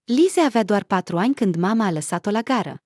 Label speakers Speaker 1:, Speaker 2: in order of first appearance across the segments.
Speaker 1: Lize avea doar 4 ani când mama a lăsat-o la gară.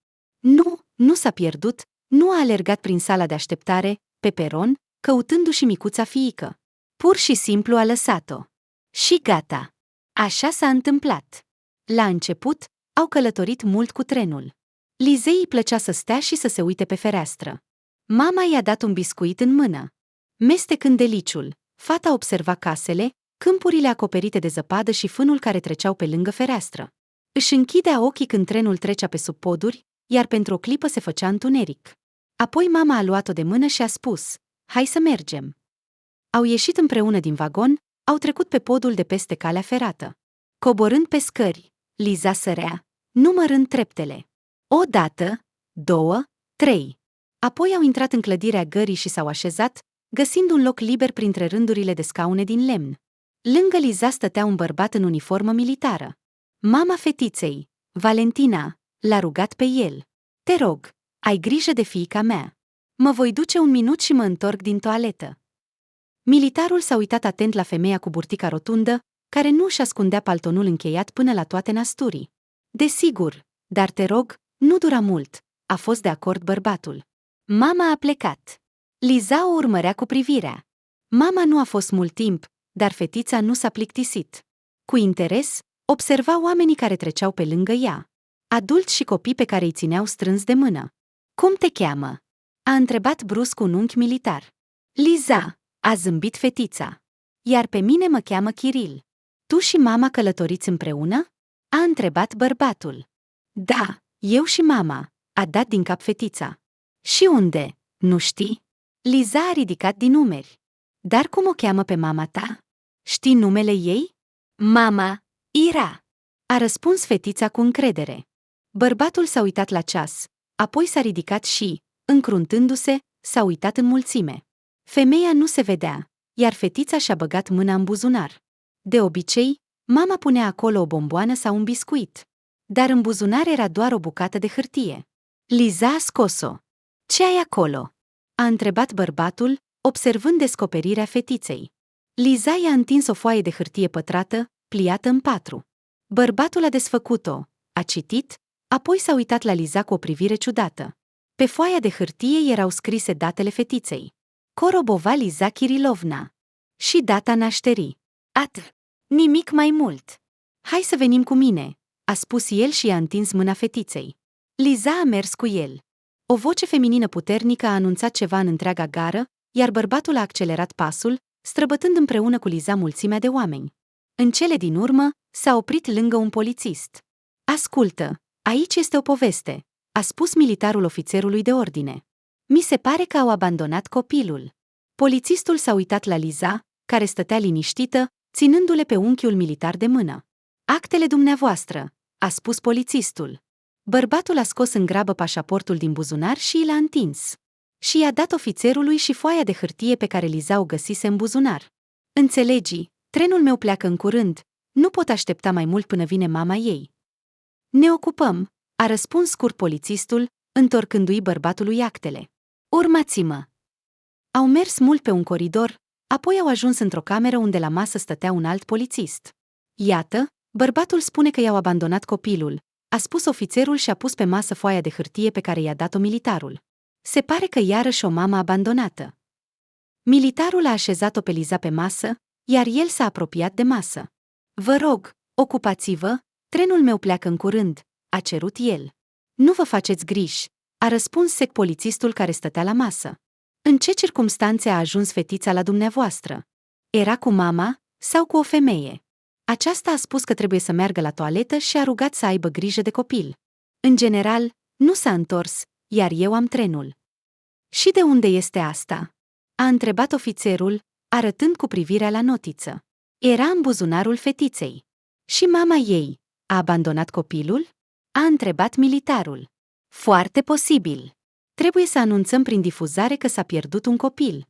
Speaker 1: Nu s-a pierdut, nu a alergat prin sala de așteptare, pe peron, căutându-și micuța fiică. Pur și simplu a lăsat-o. Și gata. Așa s-a întâmplat. La început, au călătorit mult cu trenul. Lizei îi plăcea să stea și să se uite pe fereastră. Mama i-a dat un biscuit în mână. Mestecând deliciul, fata observa casele, câmpurile acoperite de zăpadă și fânul care treceau pe lângă fereastră. Își închidea ochii când trenul trecea pe sub poduri, iar pentru o clipă se făcea întuneric. Apoi mama a luat-o de mână și a spus: "Hai să mergem." Au ieșit împreună din vagon, au trecut pe podul de peste calea ferată. Coborând pe scări, Liza sărea, numărând treptele. 1, 2, 3. Apoi au intrat în clădirea gării și s-au așezat, găsind un loc liber printre rândurile de scaune din lemn. Lângă Liza stătea un bărbat în uniformă militară. Mama fetiței, Valentina, l-a rugat pe el: "Te rog, ai grijă de fiica mea. Mă voi duce un minut și mă întorc din toaletă." Militarul s-a uitat atent la femeia cu burtica rotundă, care nu își ascundea paltonul încheiat până la toate nasturii. "Desigur, dar te rog, nu dura mult," a fost de acord bărbatul. Mama a plecat. Liza o urmărea cu privirea. Mama nu a fost mult timp, dar fetița nu s-a plictisit. Cu interes, observa oamenii care treceau pe lângă ea. Adulți și copii pe care îi țineau strâns de mână. "Cum te cheamă?" a întrebat brusc un unchi militar. "Liza," a zâmbit fetița. "Iar pe mine mă cheamă Kiril." "Tu și mama călătoriți împreună?" a întrebat bărbatul. "Da, eu și mama," a dat din cap fetița. "Și unde? Nu știi?" Liza a ridicat din umeri. "Dar cum o cheamă pe mama ta? Știi numele ei?" "Mama, Ira," a răspuns fetița cu încredere. Bărbatul s-a uitat la ceas, apoi s-a ridicat și, încruntându-se, s-a uitat în mulțime. Femeia nu se vedea, iar fetița și-a băgat mâna în buzunar. De obicei, mama punea acolo o bomboană sau un biscuit. Dar în buzunar era doar o bucată de hârtie. Liza a scos-o. "Ce ai acolo?" a întrebat bărbatul, observând descoperirea fetiței. Liza i-a întins o foaie de hârtie pătrată, pliată în 4. Bărbatul a desfăcut-o, a citit, apoi s-a uitat la Liza cu o privire ciudată. Pe foaia de hârtie erau scrise datele fetiței. Korobova Liza Kirilovna. Și data nașterii. Nimic mai mult. "Hai să venim cu mine," a spus el și i-a întins mâna fetiței. Liza a mers cu el. O voce feminină puternică a anunțat ceva în întreaga gară, iar bărbatul a accelerat pasul, străbătând împreună cu Liza mulțimea de oameni. În cele din urmă, s-a oprit lângă un polițist. "Ascultă, aici este o poveste," a spus militarul ofițerului de ordine. "Mi se pare că au abandonat copilul." Polițistul s-a uitat la Liza, care stătea liniștită, ținându-le pe unchiul militar de mână. "Actele dumneavoastră," a spus polițistul. Bărbatul a scos în grabă pașaportul din buzunar și l-a întins. Și i-a dat ofițerului și foaia de hârtie pe care Liza o găsise în buzunar. "Înțelegi, trenul meu pleacă în curând, nu pot aștepta mai mult până vine mama ei." "Ne ocupăm," a răspuns scurt polițistul, întorcându-i bărbatului actele. "Urmați-mă." Au mers mult pe un coridor, apoi au ajuns într-o cameră unde la masă stătea un alt polițist. "Iată, bărbatul spune că i-au abandonat copilul," a spus ofițerul și a pus pe masă foaia de hârtie pe care i-a dat-o militarul. "Se pare că iarăși o mamă abandonată." Militarul a așezat-o pe Liza pe masă, iar el s-a apropiat de masă. "Vă rog, ocupați-vă, trenul meu pleacă în curând," a cerut el. "Nu vă faceți griji," a răspuns sec polițistul care stătea la masă. "În ce circumstanțe a ajuns fetița la dumneavoastră? Era cu mama sau cu o femeie?" Aceasta a spus că trebuie să meargă la toaletă și a rugat să aibă grijă de copil. "În general, nu s-a întors, iar eu am trenul." "Și de unde este asta?" a întrebat ofițerul, arătând cu privirea la notiță. Era în buzunarul fetiței. "Și mama ei a abandonat copilul?" a întrebat militarul. "Foarte posibil. Trebuie să anunțăm prin difuzare că s-a pierdut un copil."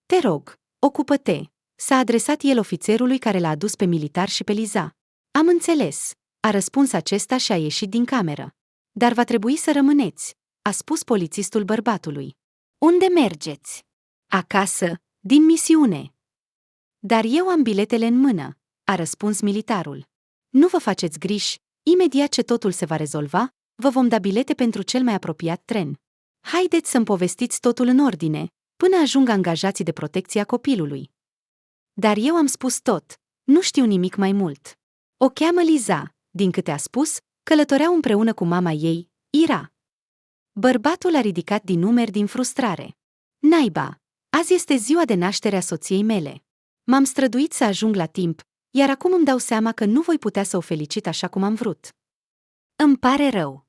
Speaker 1: "Te rog, ocupă-te," s-a adresat el ofițerului care l-a adus pe militar și pe Liza. "Am înțeles," a răspuns acesta și a ieșit din cameră. "Dar va trebui să rămâneți," a spus polițistul bărbatului. "Unde mergeți?" "Acasă, din misiune." "Dar eu am biletele în mână," a răspuns militarul. "Nu vă faceți griji, Imediat ce totul se va rezolva, vă vom da bilete pentru cel mai apropiat tren. Haideți să-mi povestiți totul în ordine, până ajung angajații de protecție a copilului. Dar eu am spus tot, nu știu nimic mai mult. O cheamă Liza, din câte a spus, călătoreau împreună cu mama ei, Ira. Bărbatul a ridicat din numeri din frustrare. Naiba, azi este ziua de naștere a soției mele. M-am străduit să ajung la timp, iar acum îmi dau seama că nu voi putea să o felicit așa cum am vrut. Îmi pare rău.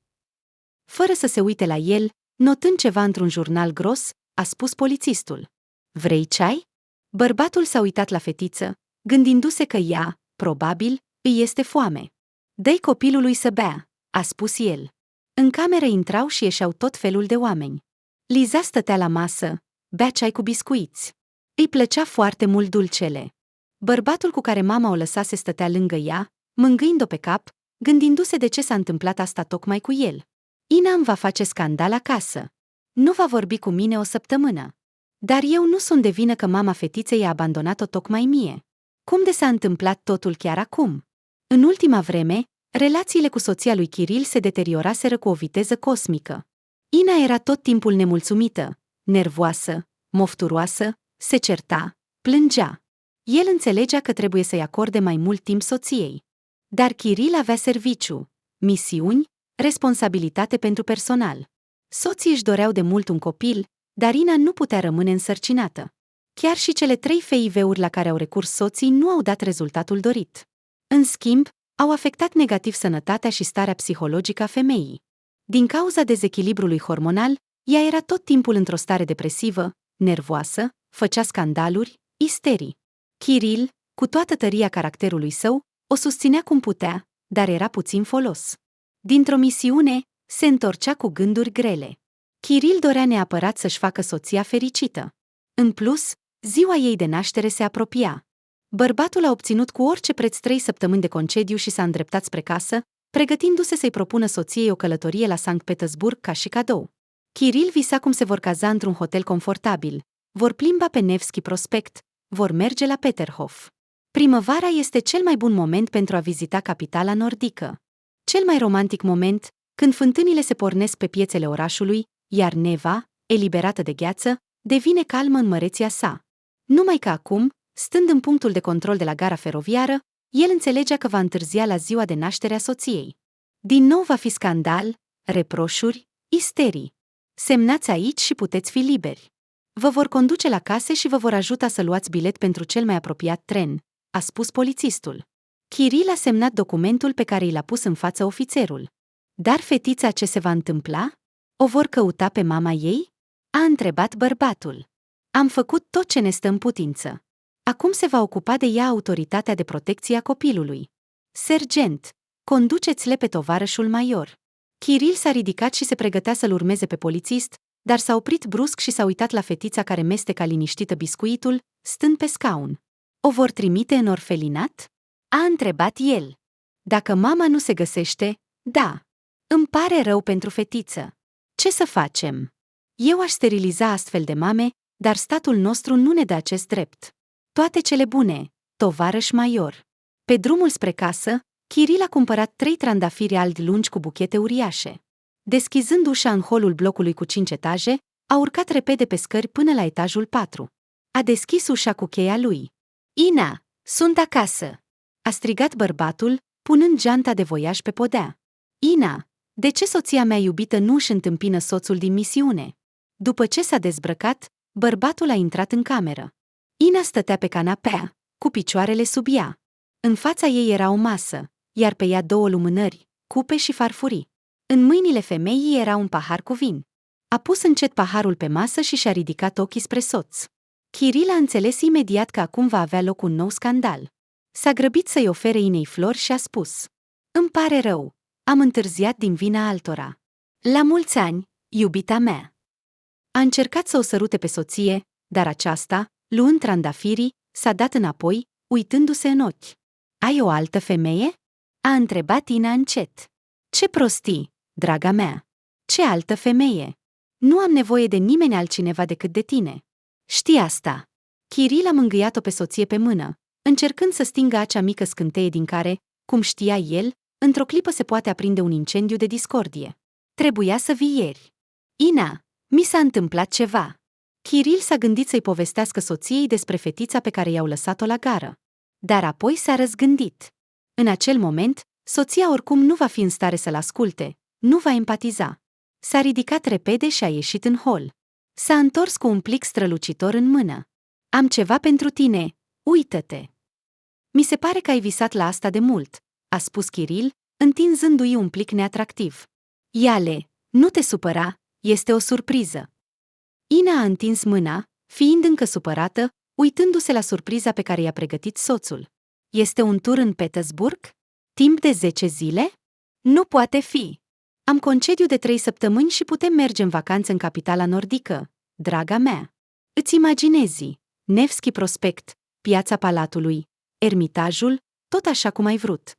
Speaker 1: Fără să se uite la el, notând ceva într-un jurnal gros, a spus polițistul. Vrei ceai? Bărbatul s-a uitat la fetiță, gândindu-se că ea, probabil, îi este foame. Dă-i copilului să bea, a spus el. În cameră intrau și ieșeau tot felul de oameni. Liza stătea la masă, bea ceai cu biscuiți. Îi plăcea foarte mult dulcele. Bărbatul cu care mama o lăsase stătea lângă ea, mângâind-o pe cap, gândindu-se de ce s-a întâmplat asta tocmai cu el. Ina îmi va face scandal acasă. Nu va vorbi cu mine o săptămână. Dar eu nu sunt de vină că mama fetiței a abandonat-o tocmai mie. Cum de s-a întâmplat totul chiar acum? În ultima vreme, relațiile cu soția lui Kiril se deterioraseră cu o viteză cosmică. Ina era tot timpul nemulțumită, nervoasă, mofturoasă, se certa, plângea. El înțelegea că trebuie să-i acorde mai mult timp soției. Dar Kiril avea serviciu, misiuni, responsabilitate pentru personal. Soții își doreau de mult un copil, dar Ina nu putea rămâne însărcinată. Chiar și cele 3 FIV-uri la care au recurs soții nu au dat rezultatul dorit. În schimb, au afectat negativ sănătatea și starea psihologică a femeii. Din cauza dezechilibrului hormonal, ea era tot timpul într-o stare depresivă, nervoasă, făcea scandaluri, isterii. Kiril, cu toată tăria caracterului său, o susținea cum putea, dar era puțin folos. Dintr-o misiune, se întorcea cu gânduri grele. Kiril dorea neapărat să-și facă soția fericită. În plus, ziua ei de naștere se apropia. Bărbatul a obținut cu orice preț 3 săptămâni de concediu și s-a îndreptat spre casă, pregătindu-se să-i propună soției o călătorie la Sankt Petersburg ca și cadou. Kiril visa cum se vor caza într-un hotel confortabil, vor plimba pe Nevski Prospect, vor merge la Peterhof. Primăvara este cel mai bun moment pentru a vizita capitala nordică. Cel mai romantic moment, când fântânile se pornesc pe piețele orașului, iar Neva, eliberată de gheață, devine calmă în măreția sa. Numai că acum, stând în punctul de control de la gara feroviară, el înțelegea că va întârzia la ziua de naștere a soției. Din nou va fi scandal, reproșuri, isterii. Semnați aici și puteți fi liberi. Vă vor conduce la case și vă vor ajuta să luați bilet pentru cel mai apropiat tren, a spus polițistul. Kiril a semnat documentul pe care i l-a pus în față ofițerul. Dar fetița ce se va întâmpla? O vor căuta pe mama ei? A întrebat bărbatul. Am făcut tot ce ne stă în putință. Acum se va ocupa de ea autoritatea de protecție a copilului. Sergent, conduceți-le pe tovarășul major. Kiril s-a ridicat și se pregătea să-l urmeze pe polițist, dar s-a oprit brusc și s-a uitat la fetița care mesteca liniștită biscuitul, stând pe scaun. O vor trimite în orfelinat? A întrebat el. Dacă mama nu se găsește, da. Îmi pare rău pentru fetiță. Ce să facem? Eu aș steriliza astfel de mame, dar statul nostru nu ne dă acest drept. Toate cele bune, tovarăș major. Pe drumul spre casă, Kiril a cumpărat 3 trandafiri albi lungi cu buchete uriașe. Deschizând ușa în holul blocului cu 5 etaje, a urcat repede pe scări până la etajul 4. A deschis ușa cu cheia lui. Ina, sunt acasă! A strigat bărbatul, punând geanta de voiaj pe podea. Ina, de ce soția mea iubită nu își întâmpină soțul din misiune? După ce s-a dezbrăcat, bărbatul a intrat în cameră. Ina stătea pe canapea, cu picioarele sub ea. În fața ei era o masă, iar pe ea 2 lumânări, cupe și farfurii. În mâinile femeii era un pahar cu vin. A pus încet paharul pe masă și și-a ridicat ochii spre soț. Kiril a înțeles imediat că acum va avea loc un nou scandal. S-a grăbit să-i ofere Inei flori și a spus: Îmi pare rău, am întârziat din vina altora. La mulți ani, iubita mea. A încercat să o sărute pe soție, dar aceasta, luând trandafirii, s-a dat înapoi, uitându-se în ochi. Ai o altă femeie? A întrebat Ina încet. Ce prostii, draga mea! Ce altă femeie? Nu am nevoie de nimeni altcineva decât de tine. Știi asta. Kiril a mângâiat-o pe soție pe mână, încercând să stingă acea mică scânteie din care, cum știa el, Într-o clipă se poate aprinde un incendiu de discordie. Trebuia să vii ieri. Ina, mi s-a întâmplat ceva. Kiril s-a gândit să-i povestească soției despre fetița pe care i-au lăsat-o la gară. Dar apoi s-a răzgândit. În acel moment, soția oricum nu va fi în stare să-l asculte, nu va empatiza. S-a ridicat repede și a ieșit în hol. S-a întors cu un plic strălucitor în mână. Am ceva pentru tine, uită-te. Mi se pare că ai visat la asta de mult, a spus Kiril, întinzându-i un plic neatractiv. Ia-le, nu te supăra, este o surpriză. Ina a întins mâna, fiind încă supărată, uitându-se la surpriza pe care i-a pregătit soțul. Este un tur în Petersburg? Timp de 10 zile? Nu poate fi. Am concediu de 3 săptămâni și putem merge în vacanță în capitala nordică, draga mea. Îți imaginezi, Nevski Prospect, Piața Palatului, Ermitajul, tot așa cum ai vrut.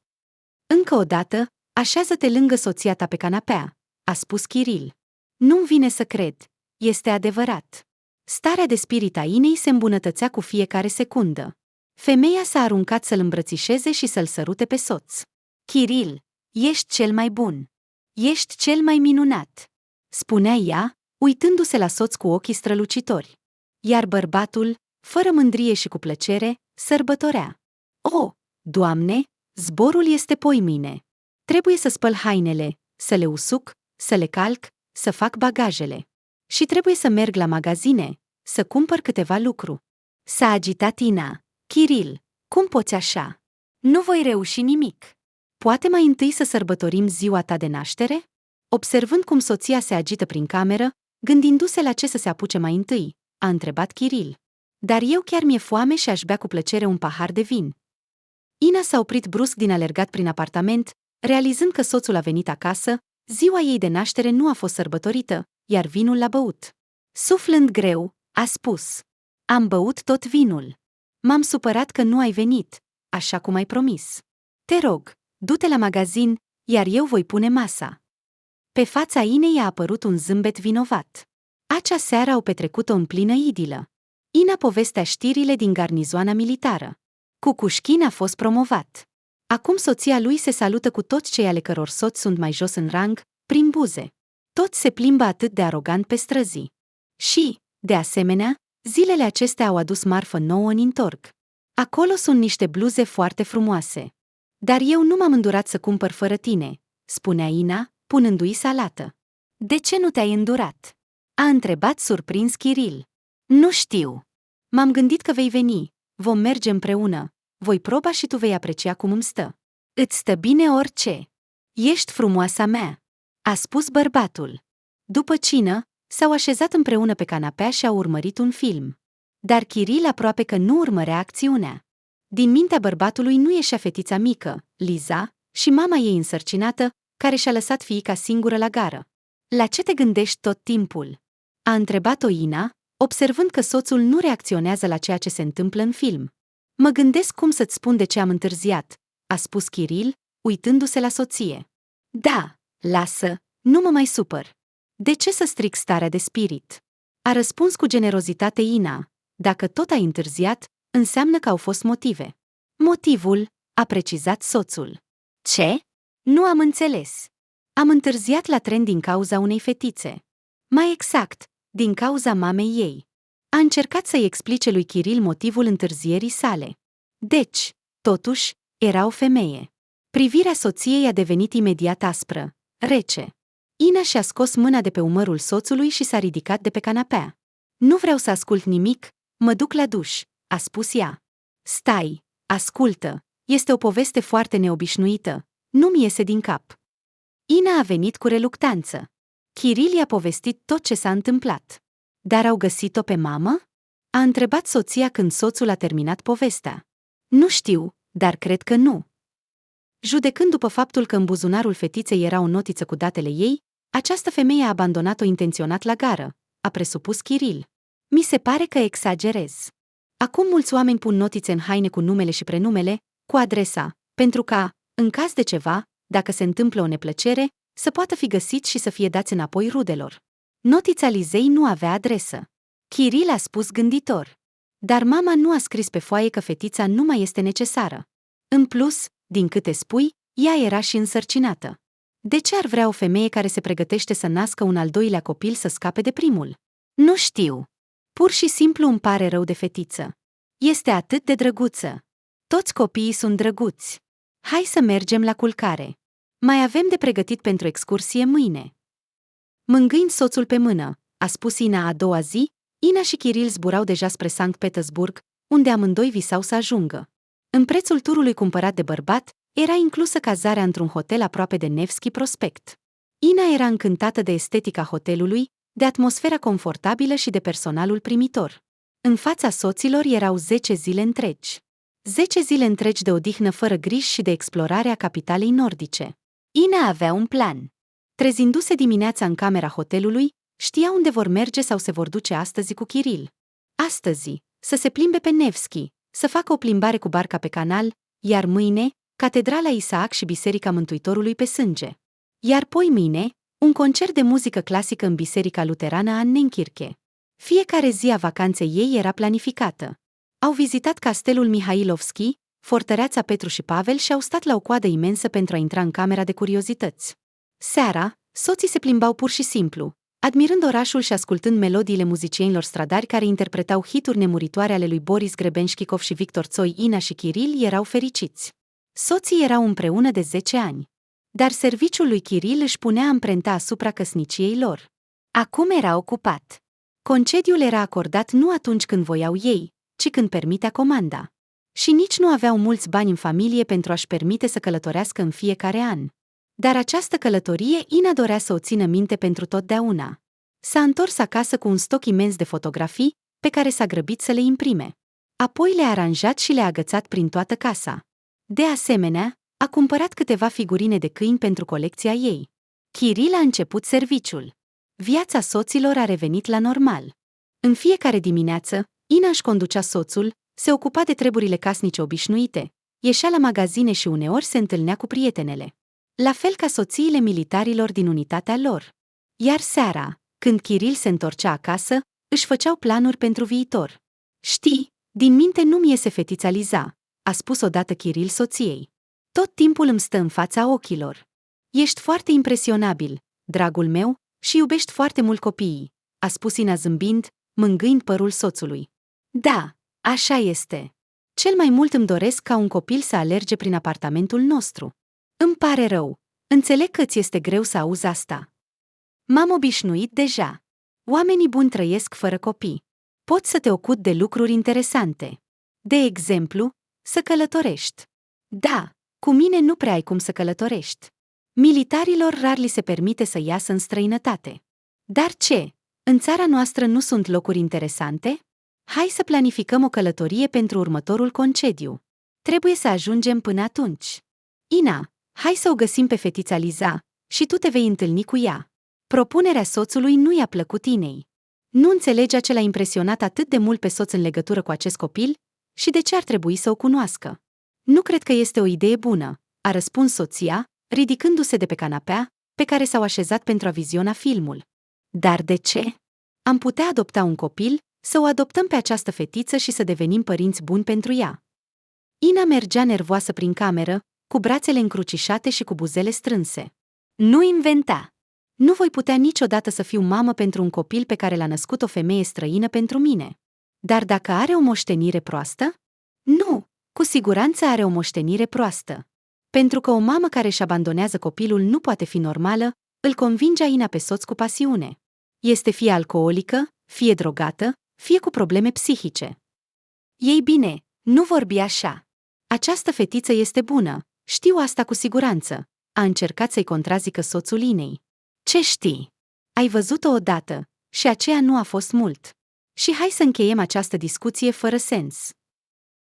Speaker 1: Încă o dată, așează-te lângă soția ta pe canapea, a spus Kiril. Nu-mi vine să cred. Este adevărat. Starea de spirit a Inei se îmbunătățea cu fiecare secundă. Femeia s-a aruncat să-l îmbrățișeze și să-l sărute pe soț. Kiril, ești cel mai bun. Ești cel mai minunat, spunea ea, uitându-se la soț cu ochii strălucitori. Iar bărbatul, fără mândrie și cu plăcere, sărbătorea. O, Doamne, zborul este poimine. Trebuie să spăl hainele, să le usuc, să le calc, să fac bagajele. Și trebuie să merg la magazine, să cumpăr câteva lucruri. S-a agitat Ina. Kiril, cum poți așa? Nu voi reuși nimic. Poate mai întâi să sărbătorim ziua ta de naștere? Observând cum soția se agită prin cameră, gândindu-se la ce să se apuce mai întâi, a întrebat Kiril. Dar eu chiar mi-e foame și aș bea cu plăcere un pahar de vin. Ina s-a oprit brusc din alergat prin apartament, realizând că soțul a venit acasă, ziua ei de naștere nu a fost sărbătorită, iar vinul l-a băut. Suflând greu, a spus. Am băut tot vinul. M-am supărat că nu ai venit, așa cum ai promis. Te rog, du-te la magazin, iar eu voi pune masa. Pe fața Inei a apărut un zâmbet vinovat. Acea seară au petrecut-o în plină idilă. Ina povestea știrile din garnizoana militară. Cucușchin a fost promovat. Acum soția lui se salută cu toți cei ale căror soți sunt mai jos în rang, prin buze. Toți se plimbă atât de arogant pe străzi. Și, de asemenea, zilele acestea au adus marfă nouă în Intorg. Acolo sunt niște bluze foarte frumoase. Dar eu nu m-am îndurat să cumpăr fără tine, spunea Ina, punându-i salată. De ce nu te-ai îndurat? A întrebat surprins Kiril. Nu știu. M-am gândit că vei veni, vom merge împreună, voi proba și tu vei aprecia cum îmi stă. Îți stă bine orice. Ești frumoasa mea, a spus bărbatul. După cină, s-au așezat împreună pe canapea și au urmărit un film. Dar Kiril aproape că nu urmărea acțiunea. Din mintea bărbatului nu ieșea fetița mică, Liza, și mama ei însărcinată, care și-a lăsat fiica singură la gară. La ce te gândești tot timpul? A întrebat-o Ina, observând că soțul nu reacționează la ceea ce se întâmplă în film. Mă gândesc cum să-ți spun de ce am întârziat, a spus Kiril, uitându-se la soție. Da, lasă, nu mă mai supăr. De ce să stric starea de spirit? A răspuns cu generozitate Ina. Dacă tot ai întârziat, înseamnă că au fost motive. Motivul, a precizat soțul. Ce? Nu am înțeles. Am întârziat la tren din cauza unei fetițe. Mai exact, din cauza mamei ei. A încercat să-i explice lui Kiril motivul întârzierii sale. Deci, totuși, era o femeie. Privirea soției a devenit imediat aspră, rece. Ina și-a scos mâna de pe umărul soțului și s-a ridicat de pe canapea. Nu vreau să ascult nimic, mă duc la duș, a spus ea. Stai, ascultă, este o poveste foarte neobișnuită, nu-mi iese din cap. Ina a venit cu reluctanță. Kiril i-a povestit tot ce s-a întâmplat. Dar au găsit-o pe mamă? A întrebat soția când soțul a terminat povestea. Nu știu, dar cred că nu. Judecând după faptul că în buzunarul fetiței era o notiță cu datele ei, această femeie a abandonat-o intenționat la gară, a presupus Kiril. Mi se pare că exagerez. Acum mulți oameni pun notițe în haine cu numele și prenumele, cu adresa, pentru ca, în caz de ceva, dacă se întâmplă o neplăcere, să poată fi găsit și să fie dați înapoi rudelor. Notița Lizei nu avea adresă. Kiril a spus gânditor. Dar mama nu a scris pe foaie că fetița nu mai este necesară. În plus, din câte spui, Ea era și însărcinată. De ce ar vrea o femeie care se pregătește să nască un al doilea copil să scape de primul? Nu știu. Pur și simplu îmi pare rău de fetiță. Este atât de drăguță. Toți copiii sunt drăguți. Hai să mergem la culcare. Mai avem de pregătit pentru excursie mâine. Mângâind soțul pe mână, a spus Ina a doua zi, Ina și Kiril zburau deja spre Sankt Petersburg, unde amândoi visau să ajungă. În prețul turului cumpărat de bărbat, era inclusă cazarea într-un hotel aproape de Nevski Prospect. Ina era încântată de estetica hotelului, de atmosfera confortabilă și de personalul primitor. În fața soților erau 10 zile întregi. 10 zile întregi de odihnă fără griji și de explorare a capitalei nordice. Ina avea un plan. Trezindu-se dimineața în camera hotelului, știa unde vor merge sau se vor duce astăzi cu Kiril. Astăzi, să se plimbe pe Nevski, să facă o plimbare cu barca pe canal, iar mâine, Catedrala Isaac și Biserica Mântuitorului pe sânge. Iar poimâine, un concert de muzică clasică în Biserica Luterană a Nenkirche. Fiecare zi a vacanței ei era planificată. Au vizitat castelul Mihailovski, fortăreața Petru și Pavel și au stat la o coadă imensă pentru a intra în camera de curiozități. Seara, soții se plimbau pur și simplu, admirând orașul și ascultând melodiile muzicienilor stradari care interpretau hituri nemuritoare ale lui Boris Grebenșchikov și Victor Tsoi. Ina și Kiril erau fericiți. Soții erau împreună de 10 ani. Dar serviciul lui Kiril își punea amprenta asupra căsniciei lor. Acum era ocupat. Concediul era acordat nu atunci când voiau ei, ci când permitea comanda. Și nici nu aveau mulți bani în familie pentru a-și permite să călătorească în fiecare an. Dar această călătorie Ina dorea să o țină minte pentru totdeauna. S-a întors acasă cu un stoc imens de fotografii, pe care s-a grăbit să le imprime. Apoi le-a aranjat și le-a agățat prin toată casa. De asemenea, a cumpărat câteva figurine de câini pentru colecția ei. Kiril a început serviciul. Viața soților a revenit la normal. În fiecare dimineață, Ina își conducea soțul, se ocupa de treburile casnice obișnuite, ieșea la magazine și uneori se întâlnea cu prietenele. La fel ca soțiile militarilor din unitatea lor. Iar seara, când Kiril se întorcea acasă, își făceau planuri pentru viitor. Știi, din minte nu-mi iese fetița Liza, a spus odată Kiril soției. Tot timpul îmi stă în fața ochilor. Ești foarte impresionabil, dragul meu, și iubești foarte mult copiii, a spus Ina zâmbind, mângâind părul soțului. Da, așa este. Cel mai mult îmi doresc ca un copil să alerge prin apartamentul nostru. Îmi pare rău. Înțeleg că ți este greu să auzi asta. M-am obișnuit deja. Oamenii buni trăiesc fără copii. Poți să te ocupi de lucruri interesante. De exemplu, să călătorești. Da, cu mine nu prea ai cum să călătorești. Militarilor rar li se permite să iasă în străinătate. Dar ce? În țara noastră nu sunt locuri interesante? Hai să planificăm o călătorie pentru următorul concediu. Trebuie să ajungem până atunci. Ina, hai să o găsim pe fetița Liza și tu te vei întâlni cu ea. Propunerea soțului nu i-a plăcut Inei. Nu înțelegea ce l-a impresionat atât de mult pe soț în legătură cu acest copil și de ce ar trebui să o cunoască. Nu cred că este o idee bună, a răspuns soția, ridicându-se de pe canapea, pe care s-au așezat pentru a viziona filmul. Dar de ce? Am putea adopta un copil, să o adoptăm pe această fetiță și să devenim părinți buni pentru ea. Ina mergea nervoasă prin cameră, cu brațele încrucișate și cu buzele strânse. Nu inventa! Nu voi putea niciodată să fiu mamă pentru un copil pe care l-a născut o femeie străină pentru mine. Dar dacă are o moștenire proastă? Nu, cu siguranță are o moștenire proastă. Pentru că o mamă care își abandonează copilul nu poate fi normală, îl convingea Ina pe soț cu pasiune. Este fie alcoolică, fie drogată, fie cu probleme psihice. Ei bine, nu vorbi așa. Această fetiță este bună, știu asta cu siguranță, a încercat să-i contrazică soțul Inei. Ce știi? Ai văzut-o odată, și aceea nu a fost mult. Și hai să încheiem această discuție fără sens.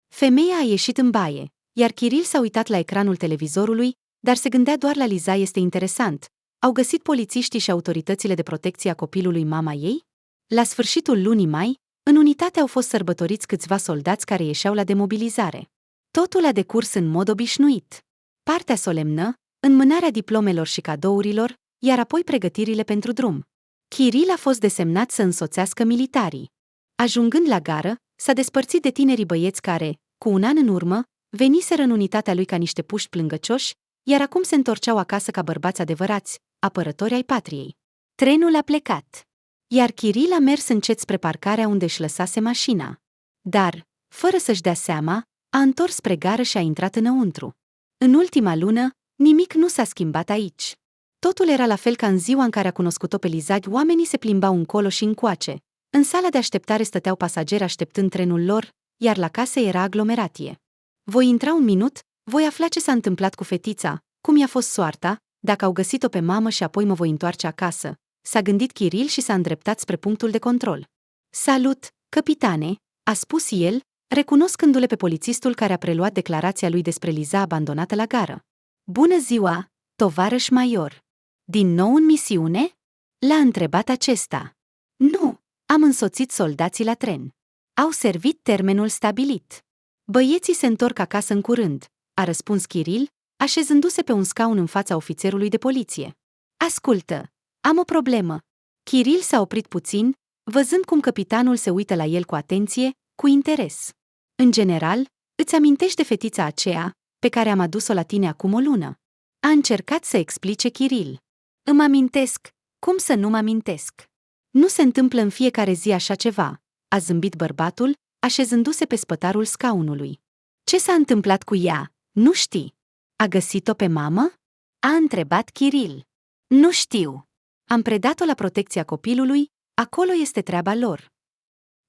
Speaker 1: Femeia a ieșit în baie, iar Kiril s-a uitat la ecranul televizorului, dar se gândea doar la Liza. Este interesant. Au găsit polițiștii și autoritățile de protecție a copilului mama ei? La sfârșitul lunii mai, în unitate au fost sărbătoriți câțiva soldați care ieșeau la demobilizare. Totul a decurs în mod obișnuit. Partea solemnă, înmânarea diplomelor și cadourilor, iar apoi pregătirile pentru drum. Kiril a fost desemnat să însoțească militarii. Ajungând la gară, s-a despărțit de tinerii băieți care, cu un an în urmă, veniseră în unitatea lui ca niște puști plângăcioși, iar acum se întorceau acasă ca bărbați adevărați, apărători ai patriei. Trenul a plecat, iar Kiril a mers încet spre parcarea unde își lăsase mașina. Dar, fără să-și dea seama, a întors spre gară și a intrat înăuntru. În ultima lună, nimic nu s-a schimbat aici. Totul era la fel ca în ziua în care a cunoscut-o pe Lizzie, oamenii se plimbau încolo și încoace. În sala de așteptare stăteau pasageri așteptând trenul lor, iar la casă era aglomerație. Voi intra un minut, voi afla ce s-a întâmplat cu fetița, cum i-a fost soarta, dacă au găsit-o pe mamă și apoi mă voi întoarce acasă, s-a gândit Kiril și s-a îndreptat spre punctul de control. Salut, capitane, a spus el, recunoscându-le pe polițistul care a preluat declarația lui despre Liza abandonată la gară. Bună ziua, tovarăș major. Din nou în misiune? L-a întrebat acesta. Nu, am însoțit soldații la tren. Au servit termenul stabilit. Băieții se întorc acasă în curând, a răspuns Kiril, așezându-se pe un scaun în fața ofițerului de poliție. Ascultă, am o problemă. Kiril s-a oprit puțin, văzând cum capitanul se uită la el cu atenție, cu interes. În general, îți amintești de fetița aceea, pe care am adus-o la tine acum o lună? A încercat să explice Kiril. Îmi amintesc, cum să nu mă amintesc? Nu se întâmplă în fiecare zi așa ceva, a zâmbit bărbatul, așezându-se pe spătarul scaunului. Ce s-a întâmplat cu ea, nu știi? A găsit-o pe mamă? A întrebat Kiril. Nu știu. Am predat-o la protecția copilului, acolo este treaba lor.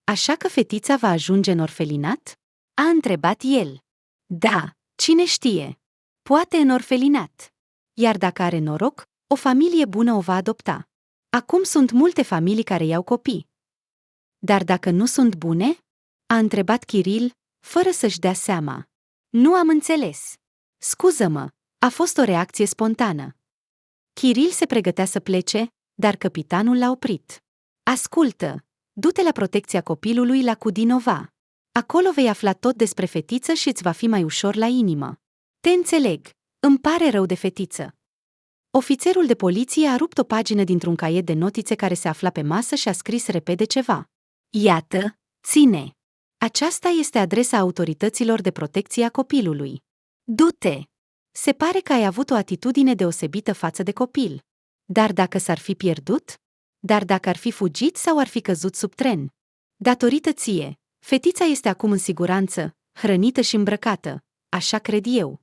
Speaker 1: Așa că fetița va ajunge în orfelinat? A întrebat el. Da, cine știe? Poate în orfelinat. Iar dacă are noroc, o familie bună o va adopta. Acum sunt multe familii care iau copii. Dar dacă nu sunt bune? A întrebat Kiril, fără să-și dea seama. Nu am înțeles. Scuză-mă, a fost o reacție spontană. Kiril se pregătea să plece, dar capitanul l-a oprit. Ascultă, du-te la protecția copilului la Kudinova. Acolo vei afla tot despre fetiță și îți va fi mai ușor la inimă. Te înțeleg, îmi pare rău de fetiță. Ofițerul de poliție a rupt o pagină dintr-un caiet de notițe care se afla pe masă și a scris repede ceva. Iată, ține. Aceasta este adresa autorităților de protecție a copilului. Du-te! Se pare că ai avut o atitudine deosebită față de copil. Dar dacă s-ar fi pierdut? Dar dacă ar fi fugit sau ar fi căzut sub tren? Datorită ție, fetița este acum în siguranță, hrănită și îmbrăcată, așa cred eu.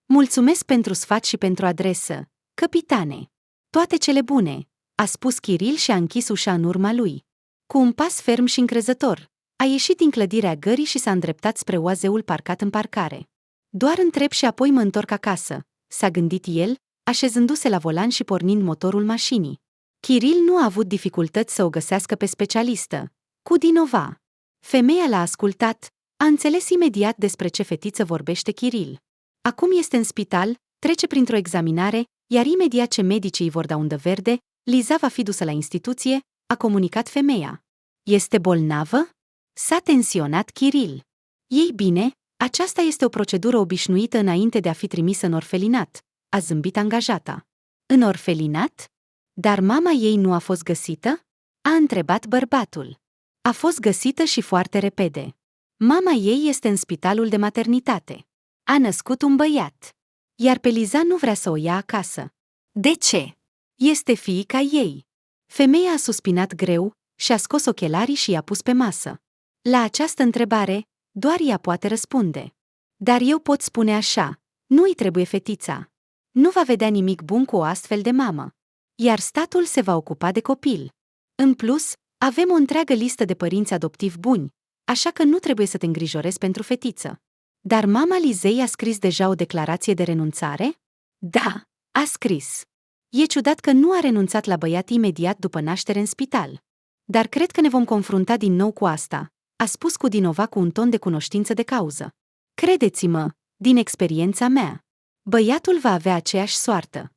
Speaker 1: Mulțumesc pentru sfat și pentru adresă, capitane. Toate cele bune, a spus Kiril și a închis ușa în urma lui. Cu un pas ferm și încrezător, a ieșit din clădirea gării și s-a îndreptat spre oazeul parcat în parcare. Doar întreb și apoi mă întorc acasă, s-a gândit el, așezându-se la volan și pornind motorul mașinii. Kiril nu a avut dificultăți să o găsească pe specialistă. Kudinova. Femeia l-a ascultat, a înțeles imediat despre ce fetiță vorbește Kiril. Acum este în spital, trece printr-o examinare, iar imediat ce medicii îi vor da undă verde, Liza va fi dusă la instituție, a comunicat femeia. Este bolnavă? S-a tensionat Kiril. Ei bine, aceasta este o procedură obișnuită înainte de a fi trimisă în orfelinat, a zâmbit angajata. În orfelinat? Dar mama ei nu a fost găsită? A întrebat bărbatul. A fost găsită și foarte repede. Mama ei este în spitalul de maternitate. A născut un băiat. Iar pe Liza nu vrea să o ia acasă. De ce? Este fiica ei. Femeia a suspinat greu, și-a scos ochelarii și i-a pus pe masă. La această întrebare, doar ea poate răspunde. Dar eu pot spune așa, nu-i trebuie fetița. Nu va vedea nimic bun cu o astfel de mamă. Iar statul se va ocupa de copil. În plus, avem o întreagă listă de părinți adoptivi buni, așa că nu trebuie să te îngrijorezi pentru fetiță. Dar mama Lizei a scris deja o declarație de renunțare? Da, a scris. E ciudat că nu a renunțat la băiat imediat după naștere în spital. Dar cred că ne vom confrunta din nou cu asta, a spus Kudinova cu un ton de cunoștință de cauză. Credeți-mă, din experiența mea, băiatul va avea aceeași soartă.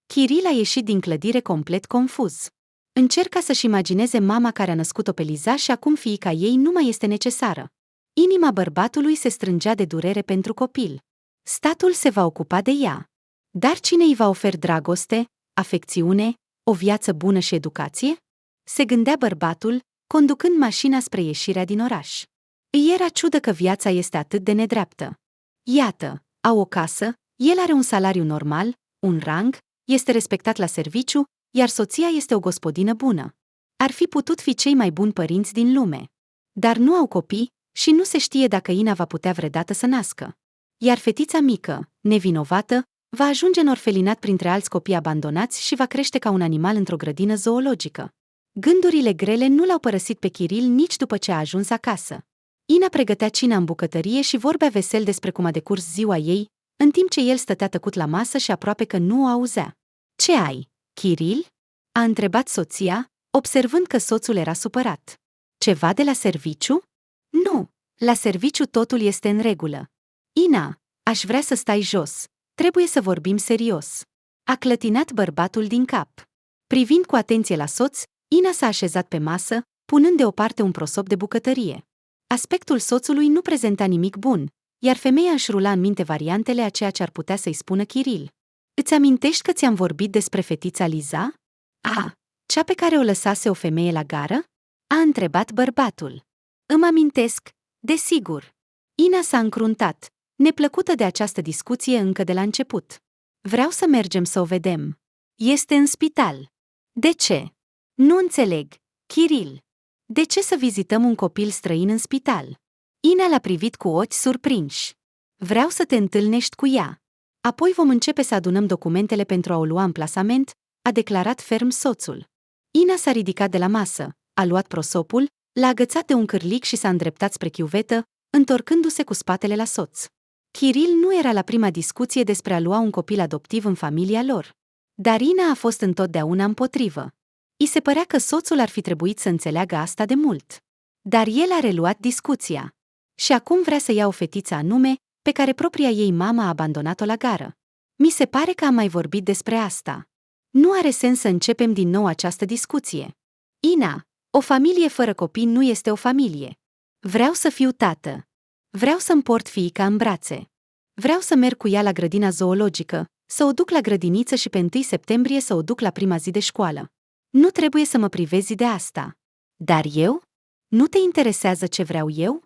Speaker 1: Kiril a ieșit din clădire complet confuz. Încerca să-și imagineze mama care a născut-o pe Liza și acum fiica ei nu mai este necesară. Inima bărbatului se strângea de durere pentru copil. Statul se va ocupa de ea. Dar cine îi va oferi dragoste, afecțiune, o viață bună și educație? Se gândea bărbatul, conducând mașina spre ieșirea din oraș. Îi era ciudă că viața este atât de nedreaptă. Iată, au o casă, El are un salariu normal, un rang, este respectat la serviciu, iar soția este o gospodină bună. Ar fi putut fi cei mai buni părinți din lume. Dar nu au copii și nu se știe dacă Ina va putea vreodată să nască. Iar fetița mică, nevinovată, va ajunge în orfelinat printre alți copii abandonați și va crește ca un animal într-o grădină zoologică. Gândurile grele nu l-au părăsit pe Kiril nici după ce a ajuns acasă. Ina pregătea cina în bucătărie și vorbea vesel despre cum a decurs ziua ei, în timp ce el stătea tăcut la masă și aproape că nu o auzea. "Ce ai, Kiril?" a întrebat soția, observând că soțul era supărat. "Ceva de la serviciu?" "Nu, la serviciu totul este în regulă." "Ina, aș vrea să stai jos. Trebuie să vorbim serios." A clătinat bărbatul din cap. Privind cu atenție la soț, Ina s-a așezat pe masă, punând deoparte un prosop de bucătărie. Aspectul soțului nu prezenta nimic bun, iar femeia își rula în minte variantele a ceea ce ar putea să-i spună Kiril. "Îți amintești că ți-am vorbit despre fetița Liza?" Cea pe care o lăsase o femeie la gară?" a întrebat bărbatul. "Îmi amintesc, desigur." Ina s-a încruntat, neplăcută de această discuție încă de la început. "Vreau să mergem să o vedem." "Este în spital." "De ce?" "Nu înțeleg, Kiril. De ce să vizităm un copil străin în spital?" Ina l-a privit cu ochi surprinși. "Vreau să te întâlnești cu ea. Apoi vom începe să adunăm documentele pentru a o lua în plasament," a declarat ferm soțul. Ina s-a ridicat de la masă, a luat prosopul, l-a agățat de un cârlic și s-a îndreptat spre chiuvetă, întorcându-se cu spatele la soț. Kiril nu era la prima discuție despre a lua un copil adoptiv în familia lor. Dar Ina a fost întotdeauna împotrivă. I se părea că soțul ar fi trebuit să înțeleagă asta de mult. Dar el a reluat discuția. Și acum vrea să ia o fetiță anume, pe care propria ei mamă a abandonat-o la gară. "Mi se pare că am mai vorbit despre asta. Nu are sens să începem din nou această discuție. Ina, o familie fără copii nu este o familie. Vreau să fiu tată. Vreau să-mi port fiica în brațe. Vreau să merg cu ea la grădina zoologică, să o duc la grădiniță și pe 1 septembrie să o duc la prima zi de școală. Nu trebuie să mă privezi de asta." "Dar eu? Nu te interesează ce vreau eu?"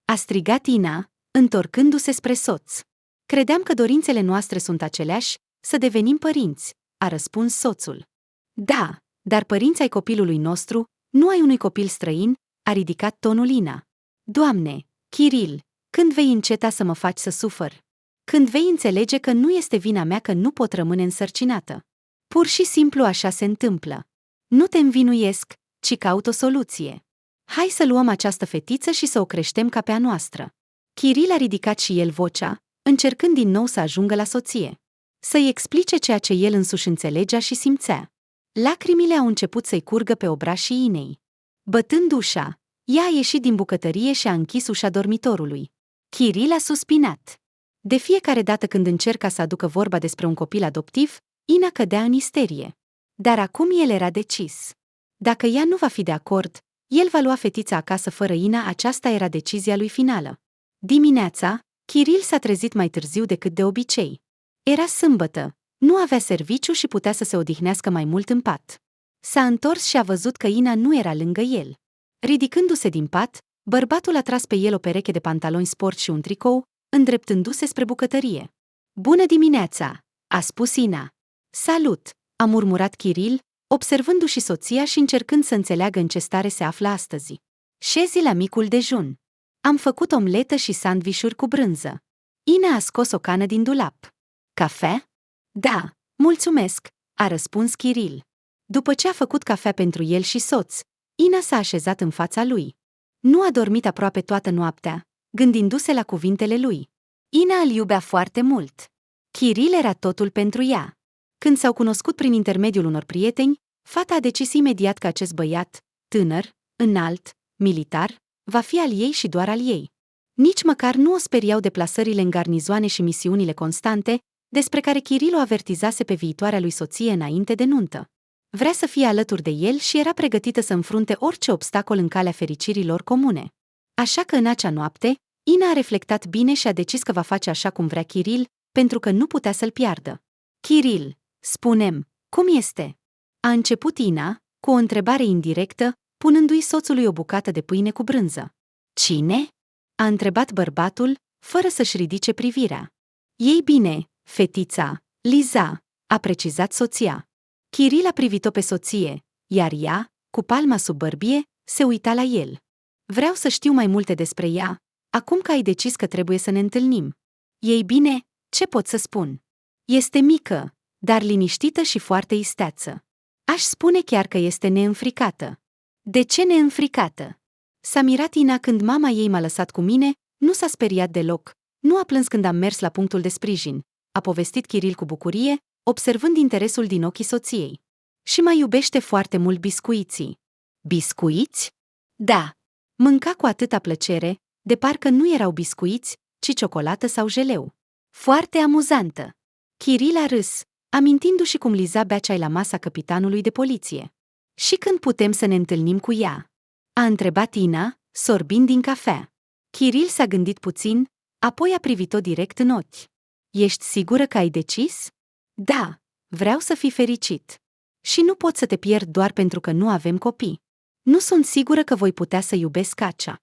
Speaker 1: a strigat Ina, întorcându-se spre soț. "Credeam că dorințele noastre sunt aceleași, să devenim părinți," a răspuns soțul. "Da, dar părinți ai copilului nostru, nu ai unui copil străin," a ridicat tonul Ina. "Doamne, Kiril, când vei înceta să mă faci să sufăr? Când vei înțelege că nu este vina mea că nu pot rămâne însărcinată? Pur și simplu așa se întâmplă. Nu te învinuiesc, ci caut o soluție. Hai să luăm această fetiță și să o creștem ca pe a noastră." Kiril a ridicat și el vocea, încercând din nou să ajungă la soție. Să-i explice ceea ce el însuși înțelegea și simțea. Lacrimile au început să-i curgă pe obrașii Inei. Bătând ușa, ea a ieșit din bucătărie și a închis ușa dormitorului. Kiril a suspinat. De fiecare dată când încerca să aducă vorba despre un copil adoptiv, Ina cădea în isterie. Dar acum el era decis. Dacă ea nu va fi de acord, el va lua fetița acasă fără Ina, aceasta era decizia lui finală. Dimineața, Kiril s-a trezit mai târziu decât de obicei. Era sâmbătă, nu avea serviciu și putea să se odihnească mai mult în pat. S-a întors și a văzut că Ina nu era lângă el. Ridicându-se din pat, bărbatul a tras pe el o pereche de pantaloni sport și un tricou, îndreptându-se spre bucătărie. "Bună dimineața!" a spus Ina. "Salut!" a murmurat Kiril, observându-și soția și încercând să înțeleagă în ce stare se află astăzi. "Șezi la micul dejun. Am făcut omletă și sandvișuri cu brânză." Ina a scos o cană din dulap. "Cafea?" "Da, mulțumesc," a răspuns Kiril. După ce a făcut cafea pentru el și soț, Ina s-a așezat în fața lui. Nu a dormit aproape toată noaptea, gândindu-se la cuvintele lui. Ina îl iubea foarte mult. Kiril era totul pentru ea. Când s-au cunoscut prin intermediul unor prieteni, fata a decis imediat că acest băiat, tânăr, înalt, militar, va fi al ei și doar al ei. Nici măcar nu o speriau deplasările în garnizoane și misiunile constante, despre care Kiril o avertizase pe viitoarea lui soție înainte de nuntă. Vrea să fie alături de el și era pregătită să înfrunte orice obstacol în calea fericirii lor comune. Așa că în acea noapte, Ina a reflectat bine și a decis că va face așa cum vrea Kiril, pentru că nu putea să-l piardă. "Kiril, spune-mi, cum este?" a început Ina, cu o întrebare indirectă, punându-i soțului o bucată de pâine cu brânză. "Cine?" a întrebat bărbatul, fără să-și ridice privirea. "Ei bine, Fetița, Liza, a precizat soția. Chiril a privit-o pe soție, iar ea, cu palma sub bărbie, se uita la el. Vreau să știu mai multe despre ea, acum că ai decis că trebuie să ne întâlnim. Ei bine, ce pot să spun? Este mică, dar liniștită și foarte isteață. Aș spune chiar că este neînfricată. De ce neînfricată? S-a mirat Ina când mama ei m-a lăsat cu mine, nu s-a speriat deloc, nu a plâns când am mers la punctul de sprijin, a povestit Chiril cu bucurie, observând interesul din ochii soției. Și mai iubește foarte mult biscuiții. Biscuiți? Da. Mânca cu atâta plăcere, de parcă nu erau biscuiți, ci ciocolată sau jeleu. Foarte amuzantă. Chiril a râs, amintindu-și cum Liza bea ceai la masa capitanului de poliție. Și când putem să ne întâlnim cu ea? A întrebat Ina, sorbind din cafea. Chiril s-a gândit puțin, apoi a privit-o direct în ochi. Ești sigură că ai decis? Da, vreau să fii fericit. Și nu pot să te pierd doar pentru că nu avem copii. Nu sunt sigură că voi putea să iubesc acea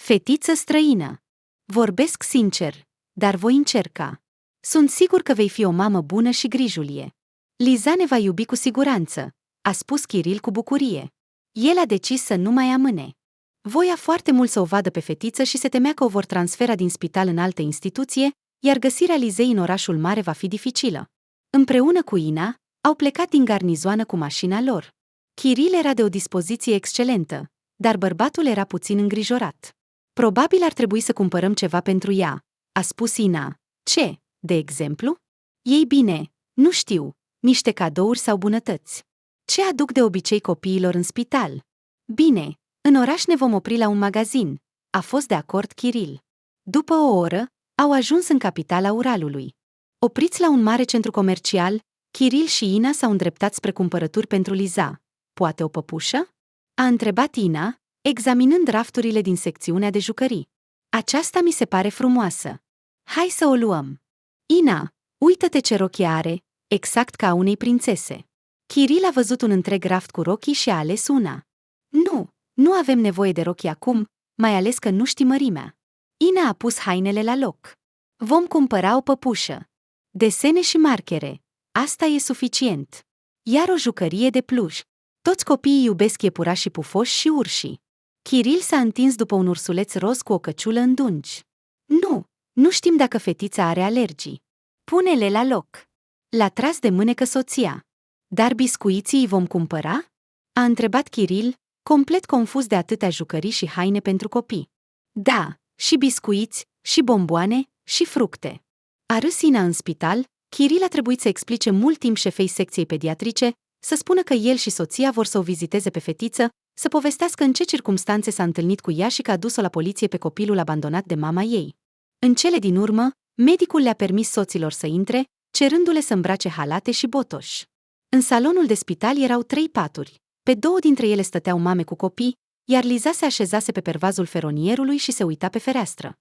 Speaker 1: fetiță străină. Vorbesc sincer, dar voi încerca. Sunt sigur că vei fi o mamă bună și grijulie. Liza ne va iubi cu siguranță, a spus Chiril cu bucurie. El a decis să nu mai amâne. Voia foarte mult să o vadă pe fetiță și se temea că o vor transfera din spital în altă instituție, iar găsirea Lizei în orașul mare va fi dificilă. Împreună cu Ina, au plecat din garnizoană cu mașina lor. Chiril era de o dispoziție excelentă, dar bărbatul era puțin îngrijorat. Probabil ar trebui să cumpărăm ceva pentru ea, a spus Ina. Ce, de exemplu? Ei bine, nu știu, niște cadouri sau bunătăți. Ce aduc de obicei copiilor în spital? Bine, în oraș ne vom opri la un magazin, a fost de acord Chiril. După o oră, au ajuns în capitala Uralului. Opriți la un mare centru comercial, Chiril și Ina s-au îndreptat spre cumpărături pentru Liza. Poate o păpușă? A întrebat Ina, examinând rafturile din secțiunea de jucării. Aceasta mi se pare frumoasă. Hai să o luăm. Ina, uită-te ce rochie are, exact ca a unei prințese. Chiril a văzut un întreg raft cu rochii și a ales una. Nu avem nevoie de rochii acum, mai ales că nu știi mărimea. Ina a pus hainele la loc. Vom cumpăra o păpușă. Desene și marchere. Asta e suficient. Iar o jucărie de pluș. Toți copiii iubesc iepurașii pufoși și urșii. Chiril s-a întins după un ursuleț roz cu o căciulă în dungi. Nu știm dacă fetița are alergii. Pune-le la loc. L-a tras de mânecă soția. Dar biscuiții îi vom cumpăra? A întrebat Chiril, complet confuz de atâtea jucării și haine pentru copii. Da, și biscuiți, și bomboane, și fructe. A râs Ina în spital, Chiril a trebuit să explice mult timp șefei secției pediatrice, să spună că el și soția vor să o viziteze pe fetiță, să povestească în ce circumstanțe s-a întâlnit cu ea și că a dus-o la poliție pe copilul abandonat de mama ei. În cele din urmă, medicul le-a permis soților să intre, cerându-le să îmbrace halate și botoși. În salonul de spital erau 3 paturi. Pe 2 dintre ele stăteau mame cu copii, iar Liza se așezase pe pervazul feronierului și se uita pe fereastră.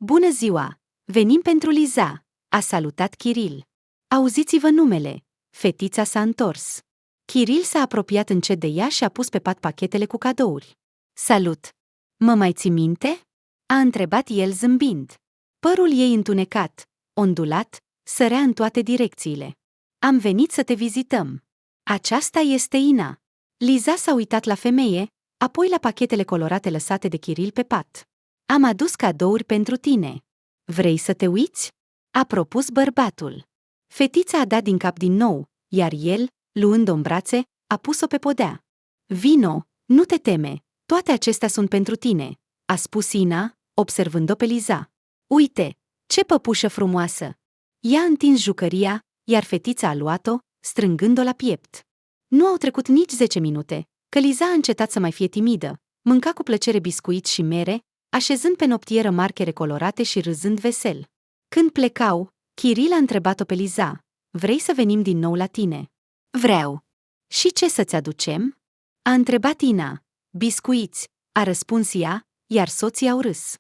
Speaker 1: Bună ziua! Venim pentru Liza! A salutat Chiril. Auziți-vă numele! Fetița s-a întors. Chiril s-a apropiat încet de ea și a pus pe pat pachetele cu cadouri. Salut! Mă mai ții minte? A întrebat el zâmbind. Părul ei întunecat, ondulat, sărea în toate direcțiile. Am venit să te vizităm. Aceasta este Ina. Liza s-a uitat la femeie, apoi la pachetele colorate lăsate de Chiril pe pat. Am adus cadouri pentru tine. Vrei să te uiți? A propus bărbatul. Fetița a dat din cap din nou, iar el, luând-o în brațe, a pus-o pe podea. Vino, nu te teme, toate acestea sunt pentru tine, a spus Ina, observând-o pe Liza. Uite, ce păpușă frumoasă! Ea a întins jucăria, iar fetița a luat-o, strângând-o la piept. Nu au trecut nici 10 minute, că Liza a încetat să mai fie timidă, mânca cu plăcere biscuiți și mere, așezând pe noptieră marchere colorate și râzând vesel. Când plecau, Chiril a întrebat-o pe Liza, vrei să venim din nou la tine? Vreau. Și ce să-ți aducem? A întrebat Ina. Biscuiți, a răspuns ea, iar soții au râs.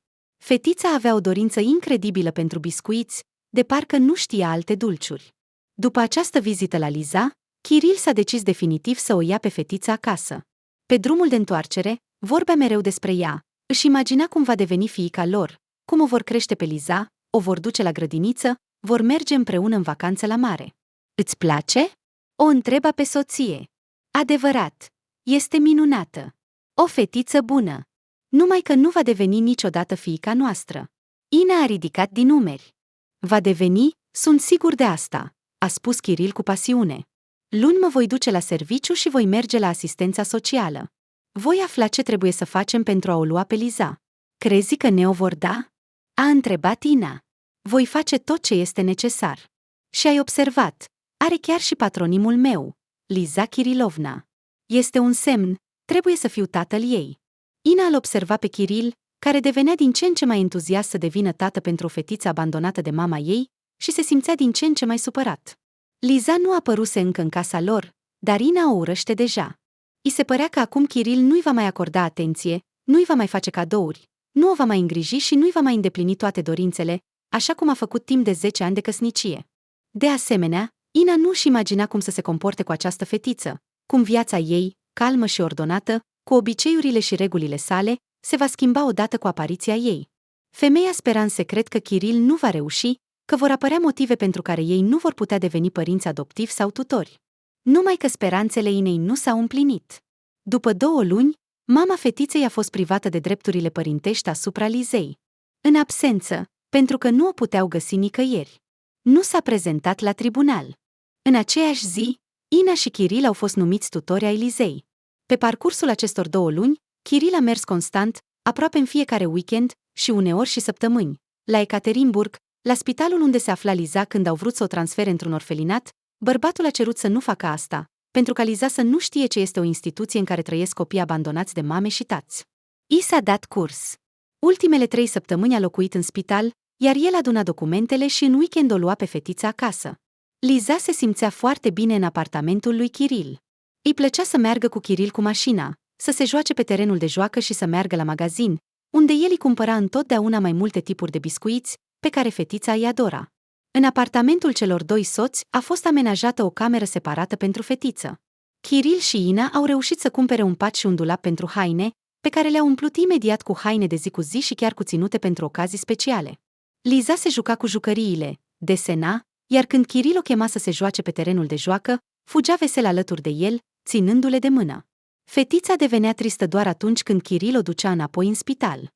Speaker 1: Fetița avea o dorință incredibilă pentru biscuiți, de parcă nu știa alte dulciuri. După această vizită la Liza, Chiril s-a decis definitiv să o ia pe fetița acasă. Pe drumul de întoarcere, vorbea mereu despre ea, își imagina cum va deveni fiica lor, cum o vor crește pe Liza, o vor duce la grădiniță, vor merge împreună în vacanță la mare. Îți place? O întreba pe soție. Adevărat, este minunată. O fetiță bună. Numai că nu va deveni niciodată fiica noastră. Ina a ridicat din umeri. Va deveni, sunt sigur de asta, a spus Kiril cu pasiune. Luni mă voi duce la serviciu și voi merge la asistența socială. Voi afla ce trebuie să facem pentru a o lua pe Liza. Crezi că ne-o vor da? A întrebat Ina. Voi face tot ce este necesar. Și ai observat, are chiar și patronimul meu, Liza Kirilovna. Este un semn, trebuie să fiu tatăl ei. Ina îl observa pe Kiril, care devenea din ce în ce mai entuziast să devină tată pentru o fetiță abandonată de mama ei, și se simțea din ce în ce mai supărat. Liza nu apăruse încă în casa lor, dar Ina o urăște deja. I se părea că acum Kiril nu-i va mai acorda atenție, nu-i va mai face cadouri, nu o va mai îngriji și nu-i va mai îndeplini toate dorințele, așa cum a făcut timp de 10 ani de căsnicie. De asemenea, Ina nu își imagina cum să se comporte cu această fetiță, cum viața ei, calmă și ordonată, cu obiceiurile și regulile sale, se va schimba odată cu apariția ei. Femeia spera în secret că Kiril nu va reuși, că vor apărea motive pentru care ei nu vor putea deveni părinți adoptivi sau tutori. Numai că speranțele Inei nu s-au împlinit. După 2 luni, mama fetiței a fost privată de drepturile părintești asupra Lizei. În absență, pentru că nu o puteau găsi nicăieri. Nu s-a prezentat la tribunal. În aceeași zi, Ina și Kiril au fost numiți tutori ai Lizei. Pe parcursul acestor 2 luni, Kiril a mers constant, aproape în fiecare weekend și uneori și săptămâni, la Ekaterinburg, la spitalul unde se afla Liza când au vrut să o transfere într-un orfelinat. Bărbatul a cerut să nu facă asta, pentru ca Liza să nu știe ce este o instituție în care trăiesc copii abandonați de mame și tați. I s-a dat curs. Ultimele 3 săptămâni a locuit în spital, iar el aduna documentele și în weekend o lua pe fetița acasă. Liza se simțea foarte bine în apartamentul lui Kiril. Îi plăcea să meargă cu Kiril cu mașina, să se joace pe terenul de joacă și să meargă la magazin, unde el îi cumpăra întotdeauna mai multe tipuri de biscuiți, pe care fetița îi adora. În apartamentul celor 2 soți a fost amenajată o cameră separată pentru fetiță. Kiril și Ina au reușit să cumpere un pat și un dulap pentru haine, pe care le-au umplut imediat cu haine de zi cu zi și chiar cu ținute pentru ocazii speciale. Liza se juca cu jucăriile, desena, iar când Kiril o chema să se joace pe terenul de joacă, fugea vesel alături de el, ținându-le de mână. Fetița devenea tristă doar atunci când Kiril o ducea înapoi în spital.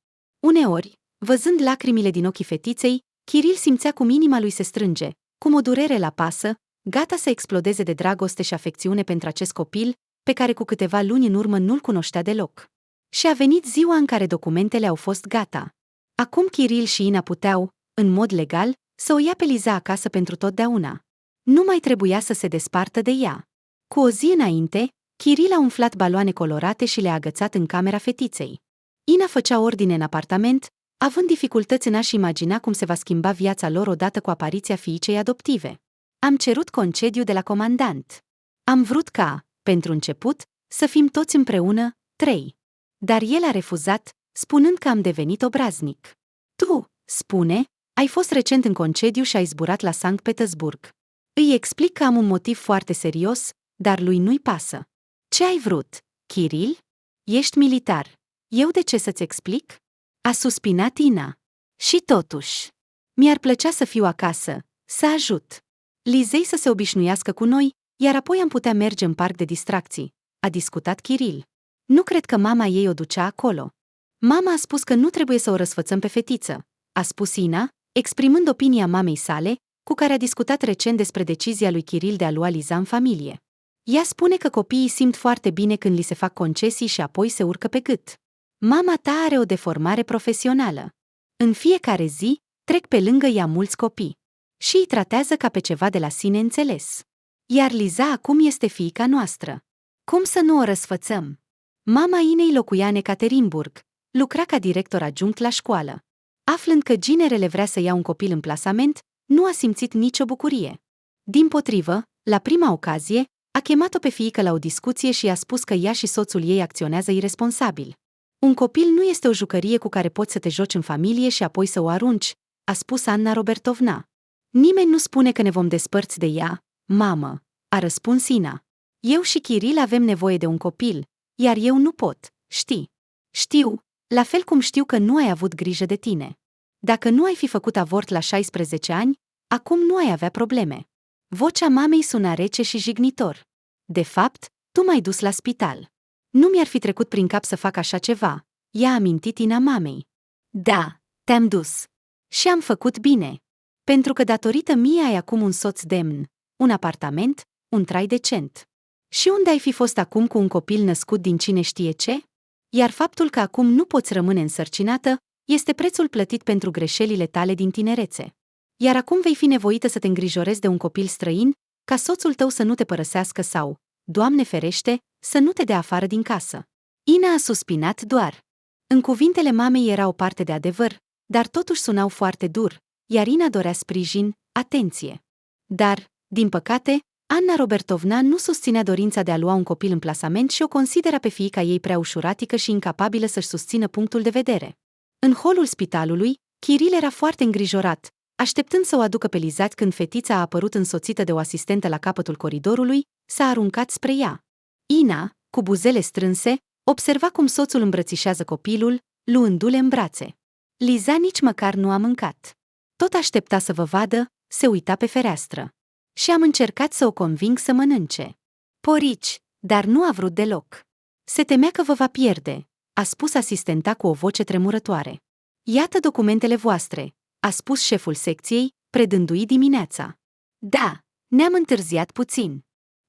Speaker 1: Uneori, văzând lacrimile din ochii fetiței, Kiril simțea cum inima lui se strânge, cum o durere la pasă, gata să explodeze de dragoste și afecțiune pentru acest copil, pe care cu câteva luni în urmă nu-l cunoștea deloc. Și a venit ziua în care documentele au fost gata. Acum Kiril și Ina puteau, în mod legal, să o ia pe Liza acasă pentru totdeauna. Nu mai trebuia să se despartă de ea. Cu o zi înainte, Kiril a umflat baloane colorate și le-a agățat în camera fetiței. Ina făcea ordine în apartament, având dificultăți în a-și imagina cum se va schimba viața lor odată cu apariția fiicei adoptive. Am cerut concediu de la comandant. Am vrut ca, pentru început, să fim toți împreună, 3. Dar el a refuzat, spunând că am devenit obraznic. Tu, spune, ai fost recent în concediu și ai zburat la Sankt Petersburg. Îi explic că am un motiv foarte serios, dar lui nu-i pasă. Ce ai vrut, Kiril? Ești militar. Eu de ce să-ți explic? A suspinat Ina. Și totuși. Mi-ar plăcea să fiu acasă, să ajut Lizei să se obișnuiască cu noi, iar apoi am putea merge în parc de distracții, a discutat Kiril. Nu cred că mama ei o ducea acolo. Mama a spus că nu trebuie să o răsfățăm pe fetiță, a spus Ina, exprimând opinia mamei sale, cu care a discutat recent despre decizia lui Kiril de a lua Liza în familie. Ea spune că copiii simt foarte bine când li se fac concesii și apoi se urcă pe gât. Mama ta are o deformare profesională. În fiecare zi, trec pe lângă ea mulți copii. Și îi tratează ca pe ceva de la sine înțeles. Iar Liza acum este fiica noastră. Cum să nu o răsfățăm? Mama Inei locuia în Ekaterinburg, lucra ca director adjunct la școală. Aflând că ginerele vrea să ia un copil în plasament, nu a simțit nicio bucurie. Dimpotrivă, la prima ocazie, a chemat-o pe fiică la o discuție și i-a spus că ea și soțul ei acționează iresponsabil. Un copil nu este o jucărie cu care poți să te joci în familie și apoi să o arunci, a spus Anna Robertovna. Nimeni nu spune că ne vom despărți de ea, mamă, a răspuns Ina. Eu și Kiril avem nevoie de un copil, iar eu nu pot, știi. Știu, la fel cum știu că nu ai avut grijă de tine. Dacă nu ai fi făcut avort la 16 ani, Acum nu ai avea probleme. Vocea mamei suna rece și jignitor. De fapt, tu m-ai dus la spital. Nu mi-ar fi trecut prin cap să fac așa ceva, i-a amintit Ina mamei. Da, te-am dus. Și am făcut bine. Pentru că datorită mie ai acum un soț demn, un apartament, un trai decent. Și unde ai fi fost acum cu un copil născut din cine știe ce? Iar faptul că acum nu poți rămâne însărcinată este prețul plătit pentru greșelile tale din tinerețe. Iar acum vei fi nevoită să te îngrijorezi de un copil străin, ca soțul tău să nu te părăsească sau, Doamne ferește, să nu te dea afară din casă. Ina a suspinat doar. În cuvintele mamei era o parte de adevăr, dar totuși sunau foarte dur, iar Ina dorea sprijin, atenție. Dar, din păcate, Anna Robertovna nu susținea dorința de a lua un copil în plasament și o considera pe fiica ei prea ușuratică și incapabilă să-și susțină punctul de vedere. În holul spitalului, Kiril era foarte îngrijorat, așteptând să o aducă pe Liza când fetița a apărut însoțită de o asistentă la capătul coridorului, s-a aruncat spre ea. Ina, cu buzele strânse, observa cum soțul îmbrățișează copilul, luându-le în brațe. Liza nici măcar nu a mâncat. Tot aștepta să vă vadă, se uita pe fereastră. Și am încercat să o conving să mănânce. Porici, dar nu a vrut deloc. Se temea că vă va pierde, a spus asistenta cu o voce tremurătoare. Iată documentele voastre, a spus șeful secției, predându-i dimineața. Da, ne-am întârziat puțin.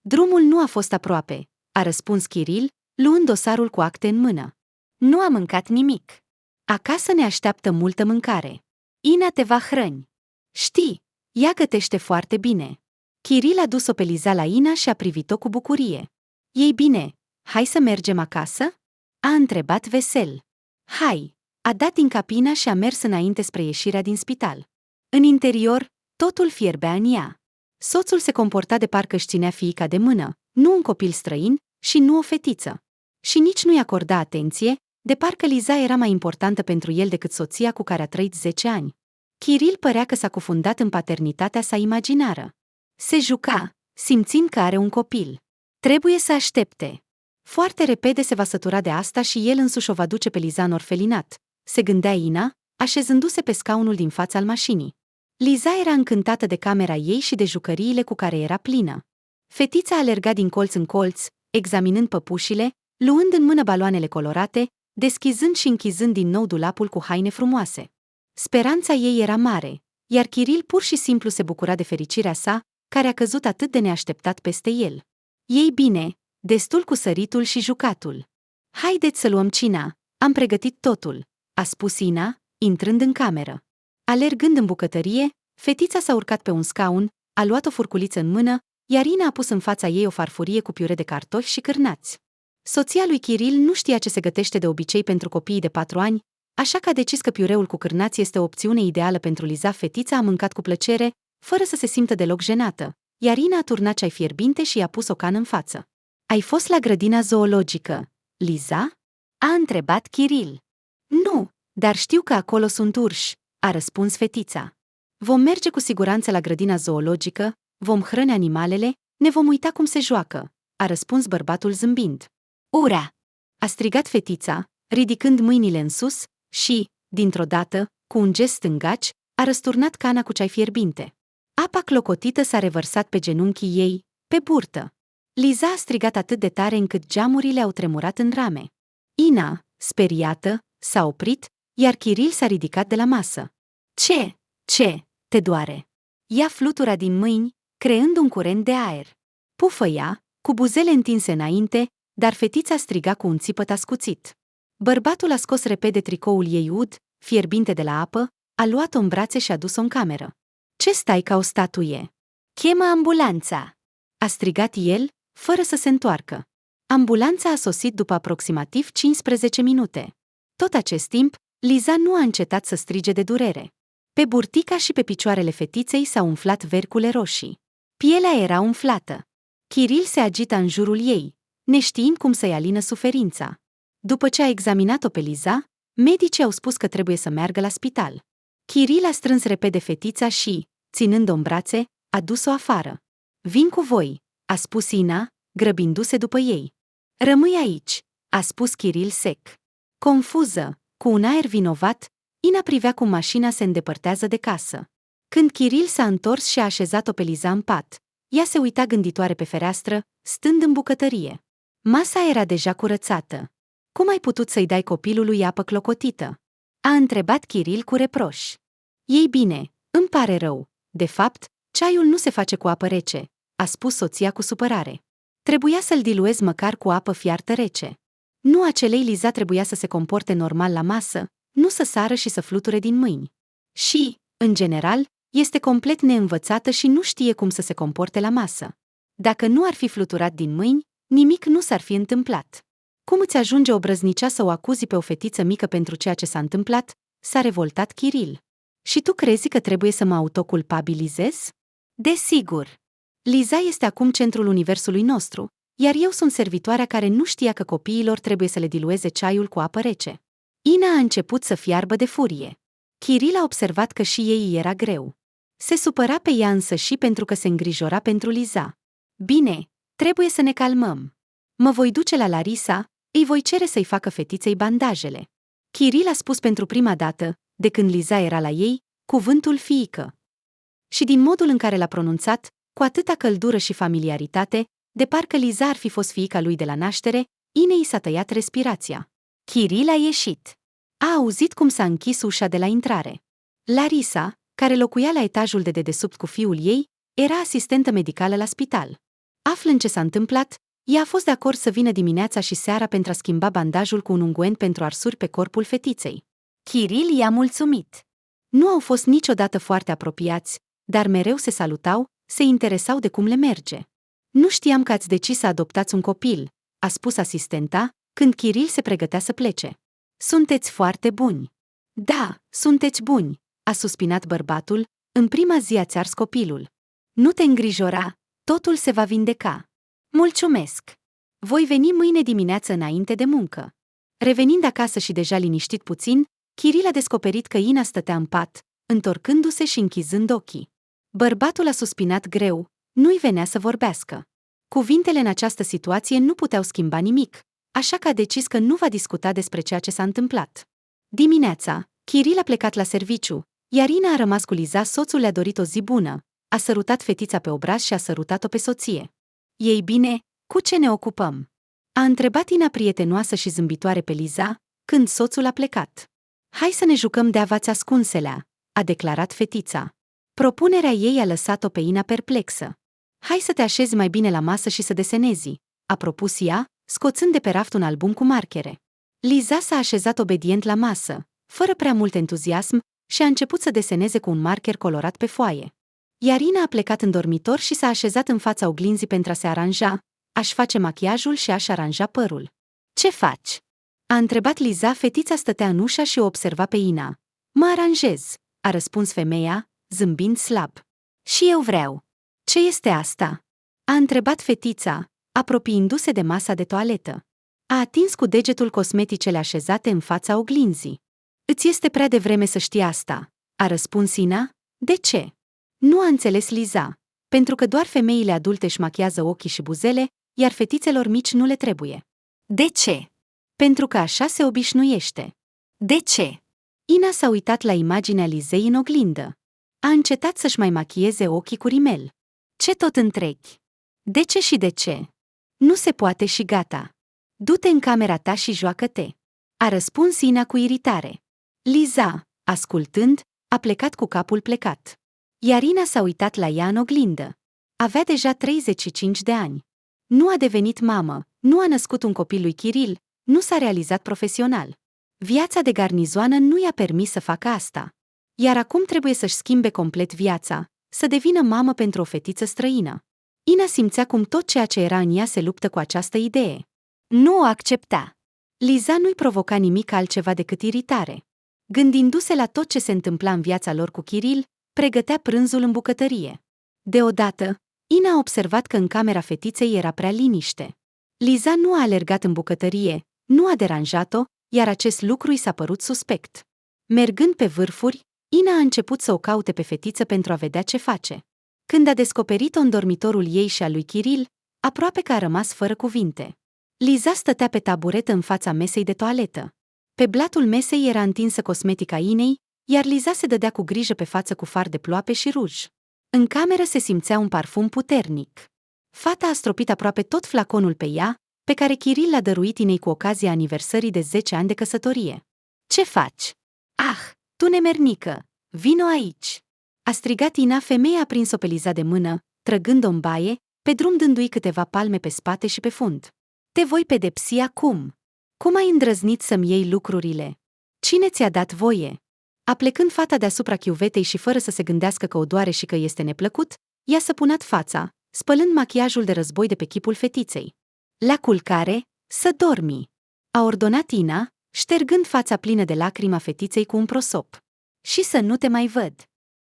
Speaker 1: Drumul nu a fost aproape, a răspuns Kiril, luând dosarul cu acte în mână. Nu am mâncat nimic. Acasă ne așteaptă multă mâncare. Ina te va hrăni. Știi, ea gătește foarte bine. Kiril a dus-o pe Liza la Ina și a privit-o cu bucurie. Ei bine, hai să mergem acasă? A întrebat vesel. Hai, a dat din cap Ina și a mers înainte spre ieșirea din spital. În interior, totul fierbea în ea. Soțul se comporta de parcă își ținea fiica de mână, nu un copil străin și nu o fetiță. Și nici nu-i acorda atenție, de parcă Liza era mai importantă pentru el decât soția cu care a trăit 10 ani. Kiril părea că s-a cufundat în paternitatea sa imaginară. Se juca, simțind că are un copil. Trebuie să aștepte. Foarte repede se va sătura de asta și el însuși o va duce pe Liza în orfelinat, se gândea Ina, așezându-se pe scaunul din fața al mașinii. Liza era încântată de camera ei și de jucăriile cu care era plină. Fetița alerga din colț în colț, examinând păpușile, luând în mână baloanele colorate, deschizând și închizând din nou dulapul cu haine frumoase. Speranța ei era mare, iar Kiril pur și simplu se bucura de fericirea sa, care a căzut atât de neașteptat peste el. Ei bine, destul cu săritul și jucatul. Haideți să luăm cina, am pregătit totul, a spus Ina, intrând în cameră. Alergând în bucătărie, fetița s-a urcat pe un scaun, a luat o furculiță în mână, iar Ina a pus în fața ei o farfurie cu piure de cartofi și cârnați. Soția lui Kiril nu știa ce se gătește de obicei pentru copiii de 4 ani, așa că a decis că piureul cu cârnați este o opțiune ideală pentru Liza. Fetița a mâncat cu plăcere, fără să se simtă deloc jenată, iar Ina a turnat ceai fierbinte și i-a pus o cană în față. Ai fost la grădina zoologică, Liza? A întrebat Kiril. Nu, dar știu că acolo sunt urși, a răspuns fetița. Vom merge cu siguranță la grădina zoologică, vom hrăni animalele, ne vom uita cum se joacă, a răspuns bărbatul zâmbind. Ura! A strigat fetița, ridicând mâinile în sus și, dintr-o dată, cu un gest stângaci, a răsturnat cana cu ceai fierbinte. Apa clocotită s-a revărsat pe genunchii ei, pe burtă. Liza a strigat atât de tare încât geamurile au tremurat în rame. Ina, speriată, s-a oprit, iar Kiril s-a ridicat de la masă. Ce? Te doare? Ea flutura din mâini, creând un curent de aer. Pufăia, cu buzele întinse înainte, dar fetița striga cu un țipăt ascuțit. Bărbatul a scos repede tricoul ei ud, fierbinte de la apă, a luat-o în brațe și a dus-o în cameră. Ce stai ca o statuie? Chemă ambulanța! A strigat el, fără să se întoarcă. Ambulanța a sosit după aproximativ 15 minute. Tot acest timp, Liza nu a încetat să strige de durere. Pe burtica și pe picioarele fetiței s-au umflat vercule roșii. Pielea era umflată. Kiril se agita în jurul ei, neștiind cum să-i alină suferința. După ce a examinat-o pe Liza, medicii au spus că trebuie să meargă la spital. Kiril a strâns repede fetița și, ținând-o în brațe, a dus-o afară. Vin cu voi, a spus Ina, grăbindu-se după ei. Rămâi aici, a spus Kiril sec. Confuză, cu un aer vinovat, Ina privea cum mașina se îndepărtează de casă. Când Kiril s-a întors și a așezat-o pe Liza în pat, ea se uita gânditoare pe fereastră, stând în bucătărie. Masa era deja curățată. Cum ai putut să-i dai copilului apă clocotită? A întrebat Kiril cu reproș. Ei bine, îmi pare rău. De fapt, ceaiul nu se face cu apă rece, a spus soția cu supărare. Trebuia să-l diluez măcar cu apă fiartă rece. Nu acelei Liza trebuia să se comporte normal la masă, nu să sară și să fluture din mâini. Și, în general, este complet neînvățată și nu știe cum să se comporte la masă. Dacă nu ar fi fluturat din mâini, nimic nu s-ar fi întâmplat. Cum îți ajunge obrăznicea să o acuzi pe o fetiță mică pentru ceea ce s-a întâmplat? S-a revoltat Kiril. Și tu crezi că trebuie să mă autoculpabilizez? Desigur. Liza este acum centrul universului nostru, iar eu sunt servitoarea care nu știa că copiilor trebuie să le dilueze ceaiul cu apă rece. Ina a început să fiarbă de furie. Kiril a observat că și ei era greu. Se supăra pe ea însă și pentru că se îngrijora pentru Liza. Bine, trebuie să ne calmăm. Mă voi duce la Larisa, îi voi cere să-i facă fetiței bandajele. Kiril a spus pentru prima dată, de când Liza era la ei, cuvântul fiică. Și din modul în care l-a pronunțat, cu atâta căldură și familiaritate, de parcă Liza ar fi fost fiica lui de la naștere, Inei s-a tăiat respirația. Kiril a ieșit. A auzit cum s-a închis ușa de la intrare. Larisa, care locuia la etajul de dedesubt cu fiul ei, era asistentă medicală la spital. Aflând ce s-a întâmplat, ea a fost de acord să vină dimineața și seara pentru a schimba bandajul cu un unguent pentru arsuri pe corpul fetiței. Kiril i-a mulțumit. Nu au fost niciodată foarte apropiați, dar mereu se salutau, se interesau de cum le merge. Nu știam că ați decis să adoptați un copil, a spus asistenta, când Kiril se pregătea să plece. Sunteți foarte buni. Da, sunteți buni, a suspinat bărbatul, în prima zi ați ars copilul. Nu te îngrijora, totul se va vindeca. Mulțumesc. Voi veni mâine dimineață înainte de muncă. Revenind acasă și deja liniștit puțin, Kiril a descoperit că Ina stătea în pat, întorcându-se și închizând ochii. Bărbatul a suspinat greu, nu-i venea să vorbească. Cuvintele în această situație nu puteau schimba nimic, așa că a decis că nu va discuta despre ceea ce s-a întâmplat. Dimineața, Kiril a plecat la serviciu, iar Ina a rămas cu Liza. Soțul le-a dorit o zi bună, a sărutat fetița pe obraz și a sărutat-o pe soție. Ei bine, cu ce ne ocupăm? A întrebat Ina prietenoasă și zâmbitoare pe Liza, când soțul a plecat. Hai să ne jucăm de avați ascunselea, a declarat fetița. Propunerea ei a lăsat-o pe Ina perplexă. Hai să te așezi mai bine la masă și să desenezi, a propus ea, scoțând de pe raft un album cu markere. Liza s-a așezat obedient la masă, fără prea mult entuziasm, și a început să deseneze cu un marker colorat pe foaie. Iar Ina a plecat în dormitor și s-a așezat în fața oglinzii pentru a se aranja, a-și face machiajul și a-și aranja părul. Ce faci? A întrebat Liza. Fetița stătea în ușa și o observa pe Ina. Mă aranjez, a răspuns femeia, zâmbind slab. Și eu vreau. Ce este asta? A întrebat fetița, apropiindu-se de masa de toaletă. A atins cu degetul cosmeticele așezate în fața oglinzii. Îți este prea devreme să știi asta, a răspuns Ina. De ce? Nu a înțeles Liza. Pentru că doar femeile adulte își machiază ochii și buzele, iar fetițelor mici nu le trebuie. De ce? Pentru că așa se obișnuiește. De ce? Ina s-a uitat la imaginea Lizei în oglindă. A încetat să-și mai machieze ochii cu rimel. Ce tot întrebi? De ce și de ce? Nu se poate și gata. Du-te în camera ta și joacă-te. A răspuns Ina cu iritare. Liza, ascultând, a plecat cu capul plecat. Iar Ina s-a uitat la ea în oglindă. Avea deja 35 de ani. Nu a devenit mamă, nu a născut un copil lui Kiril, nu s-a realizat profesional. Viața de garnizoană nu i-a permis să facă asta. Iar acum trebuie să-și schimbe complet viața, să devină mamă pentru o fetiță străină. Ina simțea cum tot ceea ce era în ea se luptă cu această idee. Nu o accepta. Liza nu-i provoca nimic altceva decât iritare. Gândindu-se la tot ce se întâmpla în viața lor cu Kiril, pregătea prânzul în bucătărie. Deodată, Ina a observat că în camera fetiței era prea liniște. Liza nu a alergat în bucătărie, nu a deranjat-o, iar acest lucru i s-a părut suspect. Mergând pe vârfuri, Ina a început să o caute pe fetiță pentru a vedea ce face. Când a descoperit-o în dormitorul ei și al lui Kiril, aproape că a rămas fără cuvinte. Liza stătea pe taburetă în fața mesei de toaletă. Pe blatul mesei era întinsă cosmetica Inei, iar Liza se dădea cu grijă pe față cu far de ploape și ruj. În cameră se simțea un parfum puternic. Fata a stropit aproape tot flaconul pe ea, pe care Kiril l-a dăruit Inei cu ocazia aniversării de 10 ani de căsătorie. Ce faci? Ah, tu nemernică, vino aici! A strigat Ina, femeia a prins-o pe Liza de mână, trăgând-o în baie, pe drum dându-i câteva palme pe spate și pe fund. Te voi pedepsi acum! Cum ai îndrăznit să-mi iei lucrurile? Cine ți-a dat voie? Aplecând fata deasupra chiuvetei și fără să se gândească că o doare și că este neplăcut, i-a săpunat fața, spălând machiajul de război de pe chipul fetiței. La culcare, să dormi! A ordonat Ina, ștergând fața plină de lacrimi a fetiței cu un prosop. Și să nu te mai văd!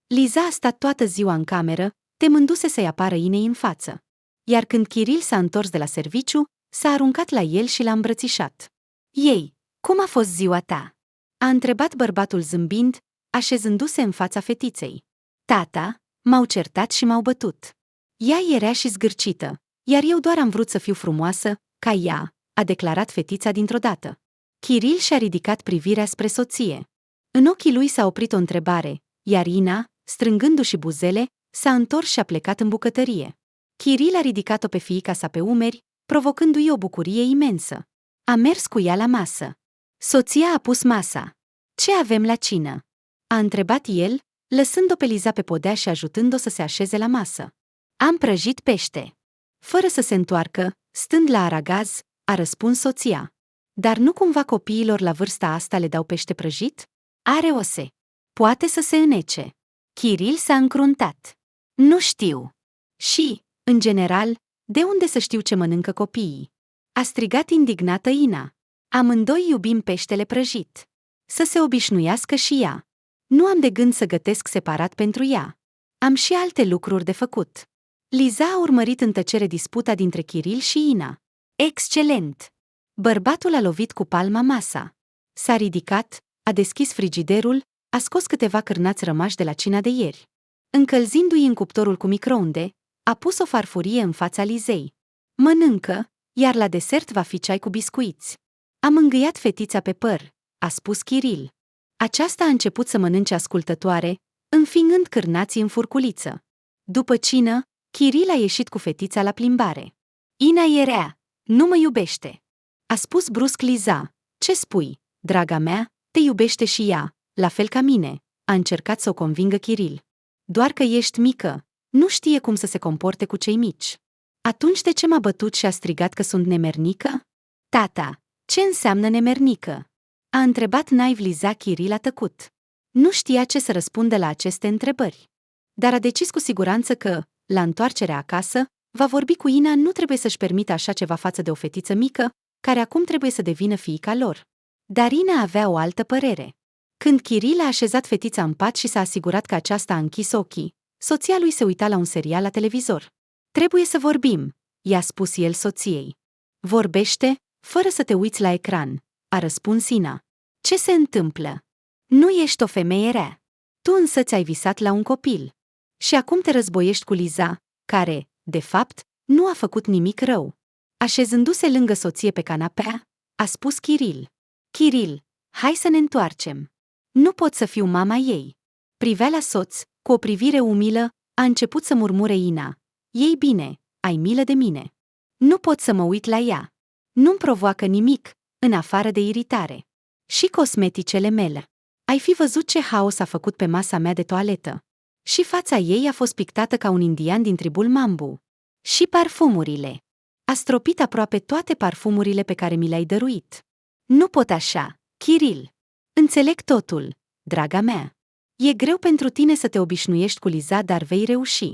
Speaker 1: Liza a stat toată ziua în cameră, temându-se să-i apară Inei în față. Iar când Kiril s-a întors de la serviciu, s-a aruncat la el și l-a îmbrățișat. Ei, cum a fost ziua ta? A întrebat bărbatul zâmbind, așezându-se în fața fetiței. Tata, m-au certat și m-au bătut. Ea era și zgârcită, iar eu doar am vrut să fiu frumoasă, ca ea, a declarat fetița dintr-o dată. Kiril și-a ridicat privirea spre soție. În ochii lui s-a oprit o întrebare, iar Ina, strângându-și buzele, s-a întors și a plecat în bucătărie. Kiril a ridicat-o pe fiica sa pe umeri, provocându-i o bucurie imensă. A mers cu ea la masă. Soția a pus masa. Ce avem la cină? A întrebat el, lăsând-o pe Liza pe podea și ajutând-o să se așeze la masă. Am prăjit pește. Fără să se întoarcă, stând la aragaz, a răspuns soția. Dar nu cumva copiilor la vârsta asta le dau pește prăjit? Are ose. Poate să se înnece. Kiril s-a încruntat. Nu știu. Și, în general, de unde să știu ce mănâncă copiii? A strigat indignată Ina. Amândoi iubim peștele prăjit. Să se obișnuiască și ea. Nu am de gând să gătesc separat pentru ea. Am și alte lucruri de făcut. Liza a urmărit în tăcere disputa dintre Kiril și Ina. Excelent! Bărbatul a lovit cu palma masa. S-a ridicat, a deschis frigiderul, a scos câteva cârnați rămași de la cina de ieri. Încălzindu-i în cuptorul cu microunde, a pus o farfurie în fața Lizei. Mănâncă, iar la desert va fi ceai cu biscuiți. A mângâiat fetița pe păr, a spus Kiril. Aceasta a început să mănânce ascultătoare, înfingând cârnații în furculiță. După cină, Kiril a ieșit cu fetița la plimbare. Ina e rea, nu mă iubește. A spus brusc Liza. Ce spui, draga mea, te iubește și ea, la fel ca mine, a încercat să o convingă Kiril. Doar că ești mică, nu știe cum să se comporte cu cei mici. Atunci de ce m-a bătut și a strigat că sunt nemernică? Tata, ce înseamnă nemernică? A întrebat naiv Liza. Kiril a tăcut. Nu știa ce să răspundă la aceste întrebări. Dar a decis cu siguranță că, la întoarcerea acasă, va vorbi cu Ina, nu trebuie să-și permită așa ceva față de o fetiță mică, care acum trebuie să devină fiica lor. Dar Ina avea o altă părere. Când Kiril a așezat fetița în pat și s-a asigurat că aceasta a închis ochii, soția lui se uita la un serial la televizor. Trebuie să vorbim, i-a spus el soției. Vorbește, fără să te uiți la ecran, a răspuns Ina. Ce se întâmplă? Nu ești o femeie rea. Tu însă ți-ai visat la un copil. Și acum te războiești cu Liza, care, de fapt, nu a făcut nimic rău. Așezându-se lângă soție pe canapea, a spus Kiril. Kiril, hai să ne întoarcem. Nu pot să fiu mama ei. Privea la soț, cu o privire umilă, a început să murmure Ina. Ei bine, ai milă de mine. Nu pot să mă uit la ea. Nu-mi provoacă nimic, în afară de iritare. Și cosmeticele mele. Ai fi văzut ce haos a făcut pe masa mea de toaletă. Și fața ei a fost pictată ca un indian din tribul Mambu. Și parfumurile. A stropit aproape toate parfumurile pe care mi le-ai dăruit. Nu pot așa, Kiril. Înțeleg totul, draga mea. E greu pentru tine să te obișnuiești cu Liza, dar vei reuși.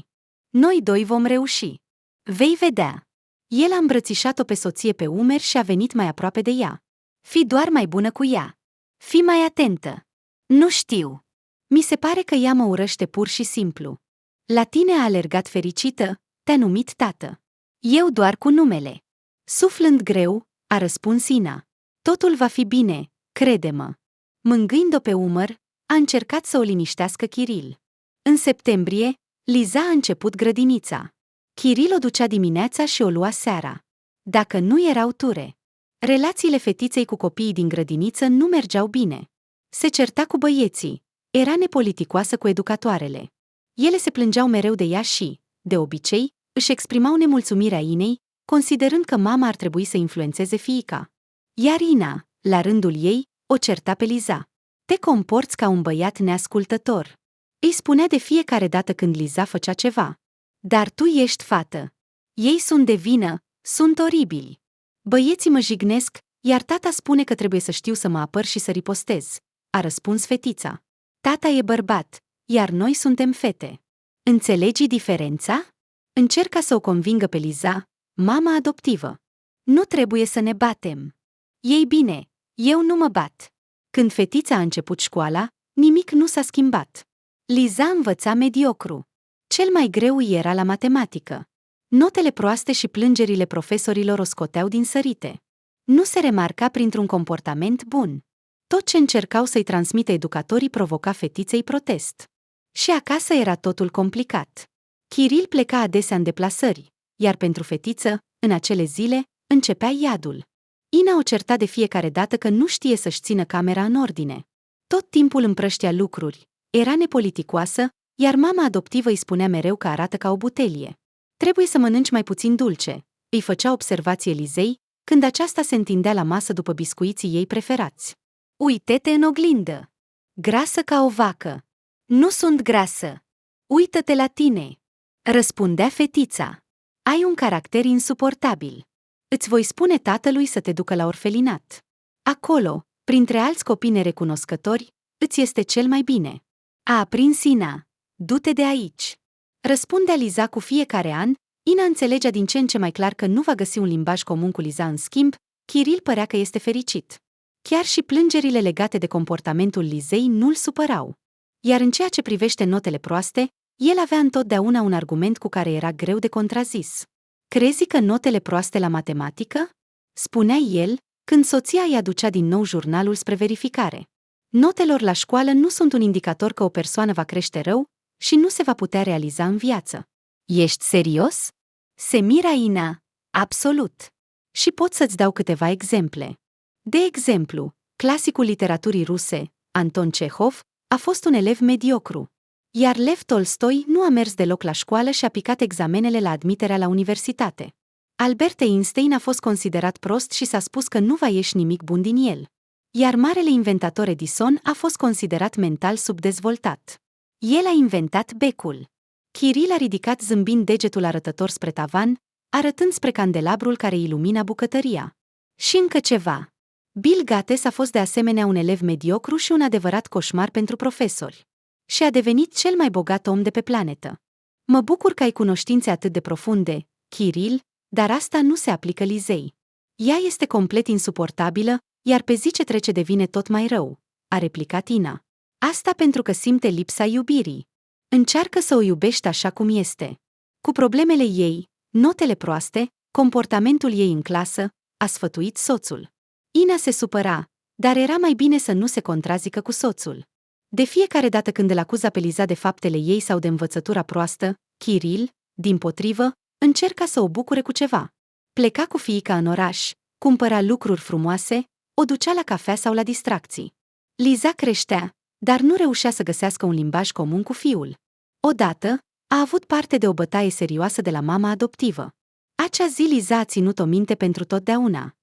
Speaker 1: Noi doi vom reuși. Vei vedea. El a îmbrățișat-o pe soție pe umeri și a venit mai aproape de ea. Fii doar mai bună cu ea. Fii mai atentă. Nu știu. Mi se pare că ea mă urăște pur și simplu. La tine a alergat fericită, te-a numit tată. Eu doar cu numele. Suflând greu, a răspuns Ina. Totul va fi bine, crede-mă. Mângâind-o pe umăr, a încercat să o liniștească Kiril. În septembrie, Liza a început grădinița. Kiril o ducea dimineața și o lua seara. Dacă nu erau ture. Relațiile fetiței cu copiii din grădiniță nu mergeau bine. Se certa cu băieții, Era nepoliticoasă cu educatoarele. Ele se plângeau mereu de ea și, de obicei, își exprimau nemulțumirea Inei, considerând că mama ar trebui să influențeze fiica. Iar Ina, la rândul ei, o certa pe Liza. Te comporți ca un băiat neascultător. Îi spunea de fiecare dată când Liza făcea ceva. Dar tu ești fată. Ei sunt de vină, sunt oribili. Băieții mă jignesc, iar tata spune că trebuie să știu să mă apăr și să ripostez, a răspuns fetița. Tata e bărbat, iar noi suntem fete. Înțelegi diferența? Încerca să o convingă pe Liza, mama adoptivă. Nu trebuie să ne batem. Ei bine, eu nu mă bat. Când fetița a început școala, nimic nu s-a schimbat. Liza învăța mediocru. Cel mai greu îi era la matematică. Notele proaste și plângerile profesorilor o scoteau din sărite. Nu se remarca printr-un comportament bun. Tot ce încercau să-i transmită educatorii provoca fetiței protest. Și acasă era totul complicat. Chiril pleca adesea în deplasări, iar pentru fetiță, în acele zile, începea iadul. Ina o certa de fiecare dată că nu știe să-și țină camera în ordine. Tot timpul împrăștea lucruri, era nepoliticoasă, iar mama adoptivă îi spunea mereu că arată ca o butelie. Trebuie să mănânci mai puțin dulce, îi făcea observație Lizei, când aceasta se întindea la masă după biscuiții ei preferați. Uite-te în oglindă! Grasă ca o vacă! Nu sunt grasă! Uită-te la tine! Răspundea fetița. Ai un caracter insuportabil. Îți voi spune tatălui să te ducă la orfelinat. Acolo, printre alți copii nerecunoscători, îți este cel mai bine. A aprins Ina. Du-te de aici. Răspundea Liza cu fiecare an. Ina înțelegea din ce în ce mai clar că nu va găsi un limbaj comun cu Liza în schimb. Chiril părea că este fericit. Chiar și plângerile legate de comportamentul Lizei nu-l supărau. Iar în ceea ce privește notele proaste, el avea întotdeauna un argument cu care era greu de contrazis. Crezi că notele proaste la matematică? Spunea el, când soția îi aducea din nou jurnalul spre verificare. Notelor la școală nu sunt un indicator că o persoană va crește rău și nu se va putea realiza în viață. Ești serios? Se mira Ina. Absolut. Și pot să-ți dau câteva exemple. De exemplu, clasicul literaturii ruse, Anton Cehov, a fost un elev mediocru. Iar Lev Tolstoi nu a mers deloc la școală și a picat examenele la admiterea la universitate. Albert Einstein a fost considerat prost și s-a spus că nu va ieși nimic bun din el. Iar marele inventator Edison a fost considerat mental subdezvoltat. El a inventat becul. Chiril a ridicat zâmbind degetul arătător spre tavan, arătând spre candelabrul care ilumina bucătăria. Și încă ceva. Bill Gates a fost de asemenea un elev mediocru și un adevărat coșmar pentru profesori. Și a devenit cel mai bogat om de pe planetă. Mă bucur că ai cunoștințe atât de profunde, Chiril, dar asta nu se aplică Lizei. Ea este complet insuportabilă, iar pe zi ce trece devine tot mai rău, a replicat Ina. Asta pentru că simte lipsa iubirii. Încearcă să o iubești așa cum este. Cu problemele ei, notele proaste, comportamentul ei în clasă, a sfătuit soțul. Ina se supăra, dar era mai bine să nu se contrazică cu soțul. De fiecare dată când îl acuza pe Liza de faptele ei sau de învățătura proastă, Chiril, dimpotrivă, încerca să o bucure cu ceva. Pleca cu fiica în oraș, cumpăra lucruri frumoase, o ducea la cafea sau la distracții. Liza creștea, dar nu reușea să găsească un limbaj comun cu fiul. Odată, a avut parte de o bătaie serioasă de la mama adoptivă. Acea zi Liza a ținut-o minte pentru totdeauna.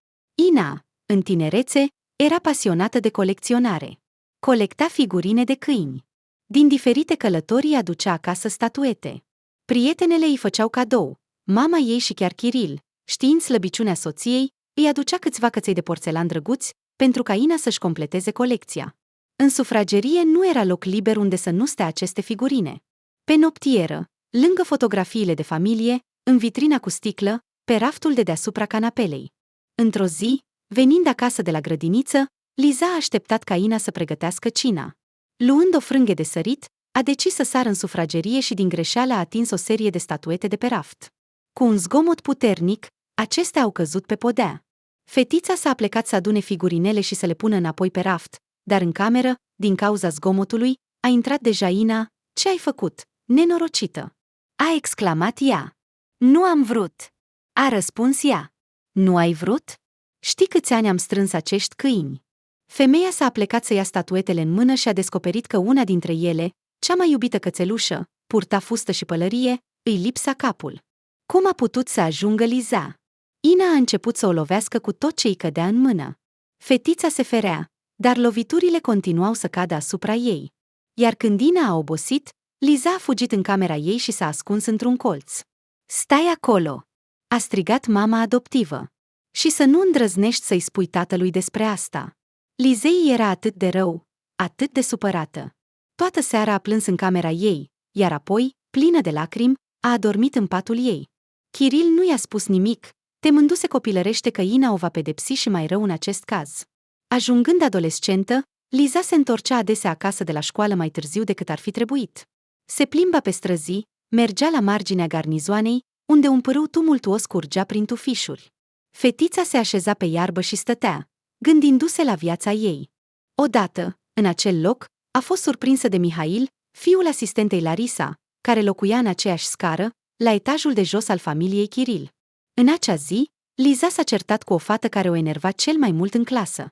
Speaker 1: Ina, în tinerețe, era pasionată de colecționare. Colecta figurine de câini. Din diferite călătorii aducea acasă statuete. Prietenele îi făceau cadou. Mama ei și chiar Chiril, știind slăbiciunea soției, îi aducea câțiva căței de porțelan drăguți, pentru ca Ina să-și completeze colecția. În sufragerie nu era loc liber unde să nu stea aceste figurine. Pe noptieră, lângă fotografiile de familie, în vitrina cu sticlă, pe raftul de deasupra canapelei. Într-o zi, venind acasă de la grădiniță, Liza a așteptat ca Ina să pregătească cina. Luând o frânghie de sărit, a decis să sară în sufragerie și din greșeală a atins o serie de statuete de pe raft. Cu un zgomot puternic, acestea au căzut pe podea. Fetița s-a aplecat să adune figurinele și să le pună înapoi pe raft, dar în cameră, din cauza zgomotului, a intrat deja Ina. Ce ai făcut, nenorocită? A exclamat ea. Nu am vrut. A răspuns ea. Nu ai vrut? Știi câți ani am strâns acești câini? Femeia s-a aplecat să ia statuetele în mână și a descoperit că una dintre ele, cea mai iubită cățelușă, purta fustă și pălărie, îi lipsa capul. Cum a putut să ajungă Liza? Ina a început să o lovească cu tot ce îi cădea în mână. Fetița se ferea, dar loviturile continuau să cadă asupra ei. Iar când Ina a obosit, Liza a fugit în camera ei și s-a ascuns într-un colț. "Stai acolo!" a strigat mama adoptivă. "Și să nu îndrăznești să-i spui tatălui despre asta." Lizei era atât de rău, atât de supărată. Toată seara a plâns în camera ei, iar apoi, plină de lacrimi, a adormit în patul ei. Kiril nu i-a spus nimic, temându-se copilărește că Ina o va pedepsi și mai rău în acest caz. Ajungând adolescentă, Liza se întorcea adesea acasă de la școală mai târziu decât ar fi trebuit. Se plimba pe străzi, mergea la marginea garnizoanei, unde un pârâu tumultuos curgea prin tufișuri. Fetița se așeza pe iarbă și stătea, gândindu-se la viața ei. Odată, în acel loc, a fost surprinsă de Mihail, fiul asistentei Larisa, care locuia în aceeași scară, la etajul de jos al familiei Kiril. În acea zi, Liza s-a certat cu o fată care o enerva cel mai mult în clasă.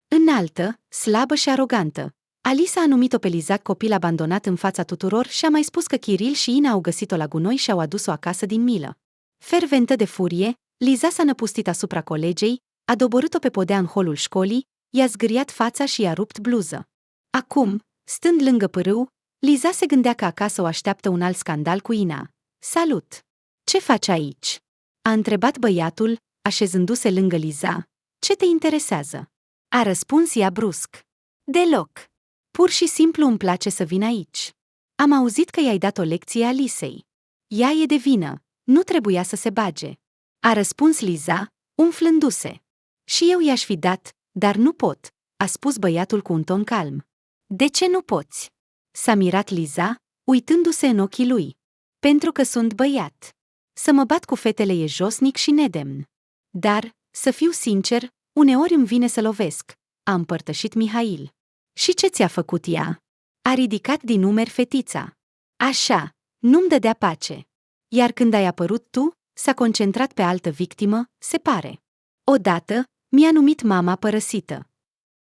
Speaker 1: Înaltă, slabă și arogantă, Alisa a numit-o pe Liza copil abandonat în fața tuturor și a mai spus că Kiril și Ina au găsit-o la gunoi și au adus-o acasă din milă. Ferventă de furie, Liza s-a năpustit asupra colegei, a doborât-o pe podea în holul școlii, i-a zgâriat fața și i-a rupt bluză. Acum, stând lângă pârâu, Liza se gândea că acasă o așteaptă un alt scandal cu Ina. "Salut! Ce faci aici?" a întrebat băiatul, așezându-se lângă Liza. "Ce te interesează?" a răspuns ea brusc. "Deloc. Pur și simplu îmi place să vin aici. Am auzit că i-ai dat o lecție Alisei. Ea e de vină, nu trebuia să se bage," a răspuns Liza, umflându-se. "Și eu i-aș fi dat, dar nu pot," a spus băiatul cu un ton calm. "De ce nu poți?" s-a mirat Liza, uitându-se în ochii lui. "Pentru că sunt băiat. Să mă bat cu fetele e josnic și nedemn. Dar, să fiu sincer, uneori îmi vine să lovesc," a împărtășit Mihail. "Și ce ți-a făcut ea?" a ridicat din numeri fetița. "Așa, nu-mi dădea pace. Iar când ai apărut tu, s-a concentrat pe altă victimă, se pare. Odată, mi-a numit mama părăsită.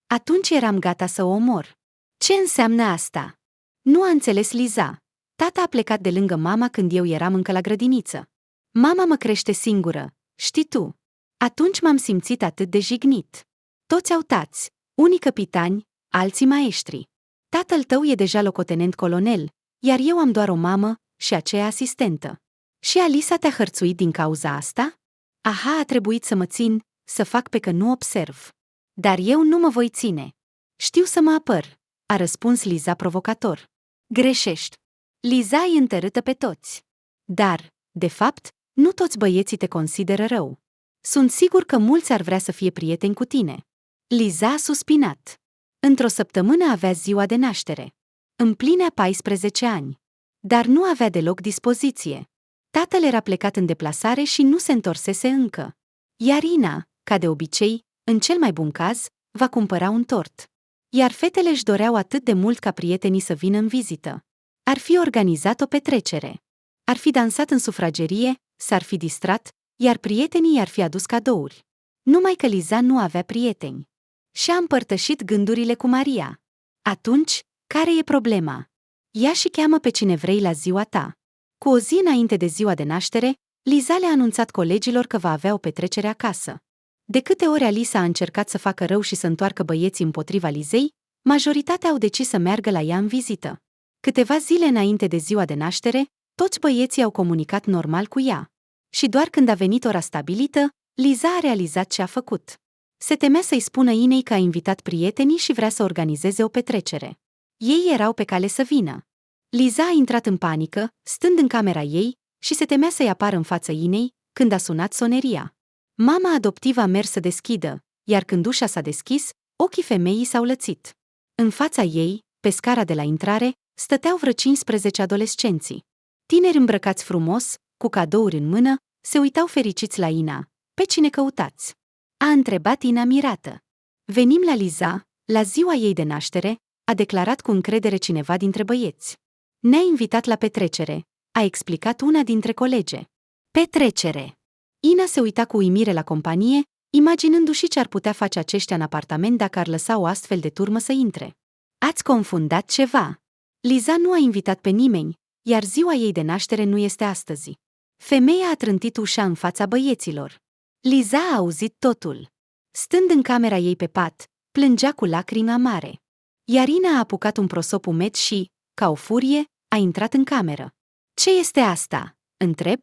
Speaker 1: Atunci eram gata să o omor." "Ce înseamnă asta?" Nu a înțeles Liza. "Tata a plecat de lângă mama când eu eram încă la grădiniță. Mama mă crește singură, știi tu. Atunci m-am simțit atât de jignit. Toți au tați, unii capitani, alții maestri. Tatăl tău e deja locotenent colonel, iar eu am doar o mamă și aceea asistentă. Și Alisa te-a hărțuit din cauza asta? Aha, a trebuit să mă țin, să fac pe că nu observ. Dar eu nu mă voi ține. Știu să mă apăr," a răspuns Liza provocator. "Greșești. Liza îi întărâtă pe toți. Dar, de fapt, nu toți băieții te consideră rău. Sunt sigur că mulți ar vrea să fie prieteni cu tine." Liza a suspinat. Într-o săptămână avea ziua de naștere. Împlinea 14 ani. Dar nu avea deloc dispoziție. Tatăl era plecat în deplasare și nu se întorsese încă. Iar Ina, ca de obicei, în cel mai bun caz, va cumpăra un tort. Iar fetele își doreau atât de mult ca prietenii să vină în vizită. Ar fi organizat o petrecere. Ar fi dansat în sufragerie, s-ar fi distrat, iar prietenii i-ar fi adus cadouri. Numai că Liza nu avea prieteni. Și-a împărtășit gândurile cu Maria. "Atunci, care e problema? Ia și cheamă pe cine vrei la ziua ta." Cu o zi înainte de ziua de naștere, Liza le-a anunțat colegilor că va avea o petrecere acasă. De câte ori Alisa a încercat să facă rău și să întoarcă băieții împotriva Lizei, majoritatea au decis să meargă la ea în vizită. Câteva zile înainte de ziua de naștere, toți băieții au comunicat normal cu ea. Și doar când a venit ora stabilită, Liza a realizat ce a făcut. Se temea să-i spună Inei că a invitat prietenii și vrea să organizeze o petrecere. Ei erau pe cale să vină. Liza a intrat în panică, stând în camera ei, și se temea să-i apară în fața Inei, când a sunat soneria. Mama adoptivă a mers să deschidă, iar când ușa s-a deschis, ochii femeii s-au lățit. În fața ei, pe scara de la intrare, stăteau vreo 15 adolescenți. Tineri îmbrăcați frumos, cu cadouri în mână, se uitau fericiți la Ina. "Pe cine căutați?" a întrebat Ina mirată. "Venim la Liza, la ziua ei de naștere," a declarat cu încredere cineva dintre băieți. "Ne-a invitat la petrecere," a explicat una dintre colege. "Petrecere." Ina se uita cu uimire la companie, imaginându-și ce ar putea face aceștia în apartament dacă ar lăsa o astfel de turmă să intre. Ați confundat ceva. Liza nu a invitat pe nimeni, iar ziua ei de naștere nu este astăzi. Femeia a trântit ușa în fața băieților. Liza a auzit totul. Stând în camera ei pe pat, plângea cu lacrimi amare. Irina a apucat un prosop umed și, ca o furie, a intrat în cameră. Ce este asta? Întreb.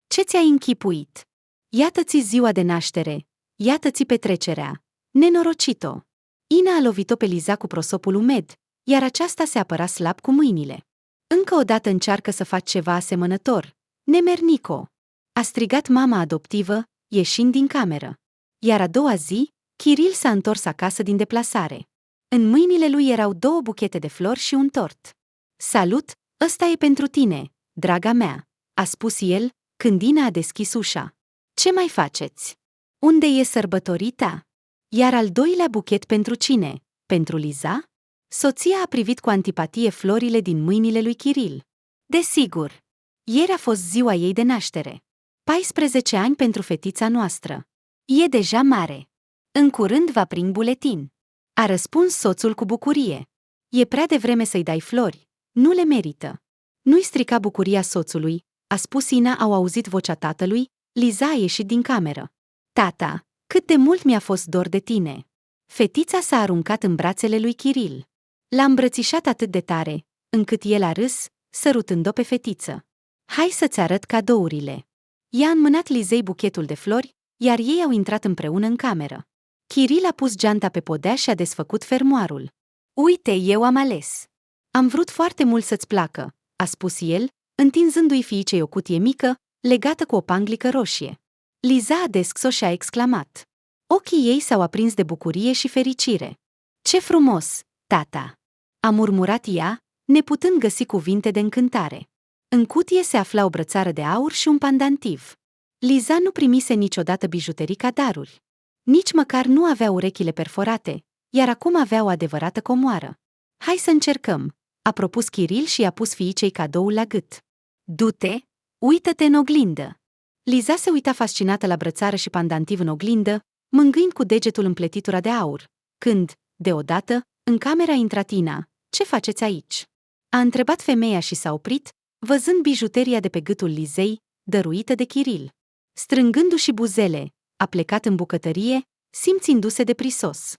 Speaker 1: Ce ți-ai închipuit? Iată-ți ziua de naștere, iată-ți petrecerea. Nenorocito! Ina a lovit-o pe Liza cu prosopul umed, iar aceasta se apăra slab cu mâinile. Încă o dată încearcă să faci ceva asemănător. Nemernico! A strigat mama adoptivă, ieșind din cameră. Iar a doua zi, Kiril s-a întors acasă din deplasare. În mâinile lui erau 2 buchete de flori și un tort. Salut, ăsta e pentru tine, draga mea, a spus el, când Ina a deschis ușa. Ce mai faceți? Unde e sărbătorita? Iar al doilea buchet pentru cine? Pentru Liza? Soția a privit cu antipatie florile din mâinile lui Kiril. Desigur. Ieri a fost ziua ei de naștere. 14 ani pentru fetița noastră. E deja mare. În curând va primi buletin. A răspuns soțul cu bucurie. E prea devreme să-i dai flori. Nu le merită. Nu-i strica bucuria soțului, a spus Ina, au auzit vocea tatălui. Liza a ieșit din cameră. Tata, cât de mult mi-a fost dor de tine. Fetița s-a aruncat în brațele lui Kiril. L-a îmbrățișat atât de tare, încât el a râs, sărutând-o pe fetiță. Hai să-ți arăt cadourile. I-a înmânat Lizei buchetul de flori, iar ei au intrat împreună în cameră. Kiril a pus geanta pe podea și a desfăcut fermoarul. Uite, eu am ales. Am vrut foarte mult să-ți placă, a spus el, întinzându-i fiicei o cutie mică, legată cu o panglică roșie. Liza a deschis-o și a exclamat. Ochii ei s-au aprins de bucurie și fericire. Ce frumos, tata! A murmurat ea, neputând găsi cuvinte de încântare. În cutie se afla o brățară de aur și un pandantiv. Liza nu primise niciodată bijuterii ca daruri. Nici măcar nu avea urechile perforate, iar acum avea o adevărată comoară. Hai să încercăm, a propus Kiril și i-a pus fiicei cadoul la gât. Du-te, uită-te în oglindă. Liza se uita fascinată la brățară și pandantiv în oglindă, mângâind cu degetul împletitura de aur, când, deodată, în camera a intrat Ina. Ce faceți aici? A întrebat femeia și s-a oprit, văzând bijuteria de pe gâtul Lizei, dăruită de Kiril. Strângându-și buzele, a plecat în bucătărie, simțindu-se de prisos.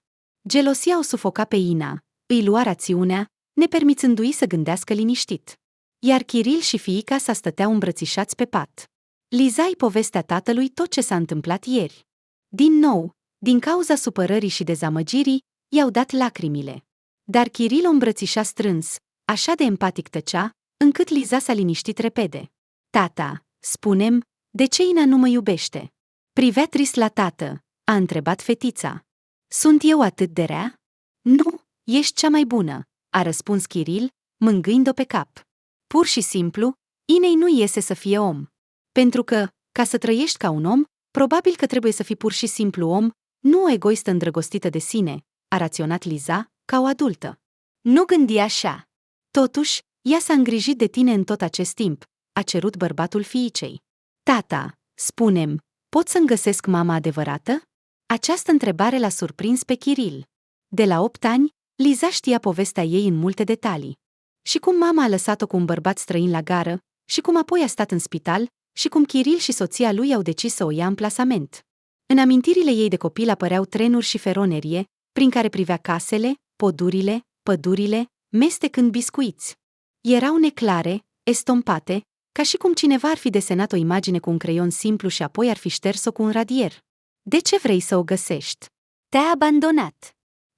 Speaker 1: Gelosia o sufoca pe Ina, îi lua rațiunea, nepermițându-i să gândească liniștit. Iar Kiril și fiica sa stăteau îmbrățișați pe pat. Liza îi povestea tatălui tot ce s-a întâmplat ieri. Din nou, din cauza supărării și dezamăgirii, i-au dat lacrimile. Dar Kiril o îmbrățișa strâns, așa de empatic tăcea, încât Liza s-a liniștit repede. Tata, spune-mi, de ce Ina nu mă iubește? Privea trist la tată, a întrebat fetița. Sunt eu atât de rea? Nu, ești cea mai bună, a răspuns Kiril, mângâind-o pe cap. Pur și simplu, Inei nu iese să fie om. Pentru că, ca să trăiești ca un om, probabil că trebuie să fii pur și simplu om, nu o egoistă îndrăgostită de sine, a raționat Liza, ca o adultă. Nu gândi așa. Totuși, ea s-a îngrijit de tine în tot acest timp, a cerut bărbatul fiicei. Tata, spune-mi, pot să-mi găsesc mama adevărată? Această întrebare l-a surprins pe Kiril. De la 8 ani, Liza știa povestea ei în multe detalii. Și cum mama a lăsat-o cu un bărbat străin la gară, și cum apoi a stat în spital, și cum Kiril și soția lui au decis să o ia în plasament. În amintirile ei de copil apăreau trenuri și feronerie, prin care privea casele, podurile, pădurile, mestecând biscuiți. Erau neclare, estompate, ca și cum cineva ar fi desenat o imagine cu un creion simplu și apoi ar fi șters-o cu un radier. De ce vrei să o găsești? Te-a abandonat.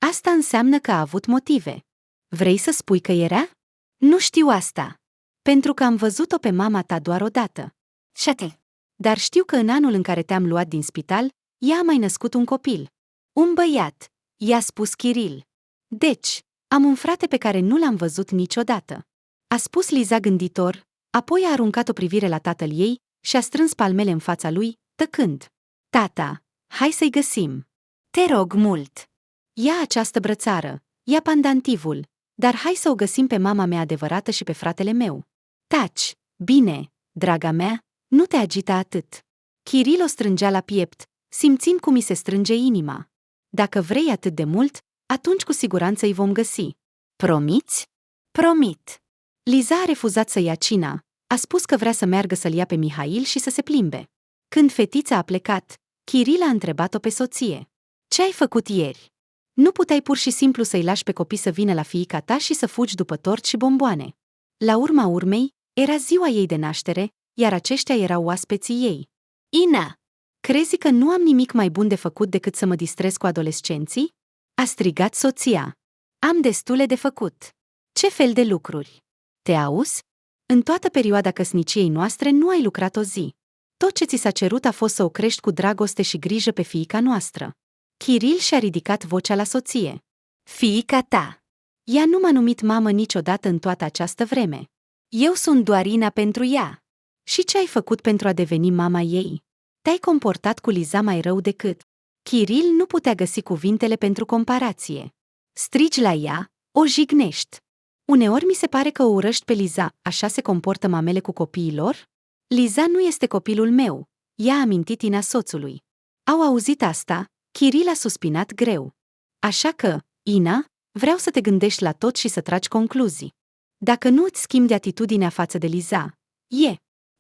Speaker 1: Asta înseamnă că a avut motive. Vrei să spui că era? Nu știu asta. Pentru că am văzut-o pe mama ta doar odată. Șate. Dar știu că în anul în care te-am luat din spital, ea a mai născut un copil. Un băiat, i-a spus Kiril. Deci, am un frate pe care nu l-am văzut niciodată. A spus Liza gânditor, apoi a aruncat o privire la tatăl ei și a strâns palmele în fața lui, tăcând. Tata, hai să-i găsim. Te rog mult. Ia această brățară, ia pandantivul, dar hai să o găsim pe mama mea adevărată și pe fratele meu. Taci, bine, draga mea, nu te agita atât. Kiril o strângea la piept, simțind cum mi se strânge inima. Dacă vrei atât de mult, atunci cu siguranță îi vom găsi. Promiți? Promit. Liza a refuzat să ia cina, a spus că vrea să meargă să-l ia pe Mihail și să se plimbe. Când fetița a plecat, Kiril a întrebat-o pe soție. Ce ai făcut ieri? Nu puteai pur și simplu să-i lași pe copii să vină la fiica ta și să fugi după tort și bomboane. La urma urmei, era ziua ei de naștere, iar aceștia erau oaspeții ei. Ina! Crezi că nu am nimic mai bun de făcut decât să mă distrez cu adolescenții? A strigat soția. Am destule de făcut. Ce fel de lucruri? Te auzi? În toată perioada căsniciei noastre nu ai lucrat o zi. Tot ce ți s-a cerut a fost să o crești cu dragoste și grijă pe fiica noastră. Kiril și-a ridicat vocea la soție. Fiica ta! Ea nu m-a numit mamă niciodată în toată această vreme. Eu sunt doar Ina pentru ea. Și ce ai făcut pentru a deveni mama ei? Te-ai comportat cu Liza mai rău decât... Kiril nu putea găsi cuvintele pentru comparație. Strigi la ea, o jignești. Uneori mi se pare că o urăști pe Liza, așa se comportă mamele cu copiii lor? Liza nu este copilul meu, i-a amintit Ina soțului. Au auzit asta, Kiril a suspinat greu. Așa că, Ina, vreau să te gândești la tot și să tragi concluzii. Dacă nu îți schimbi de atitudinea față de Liza,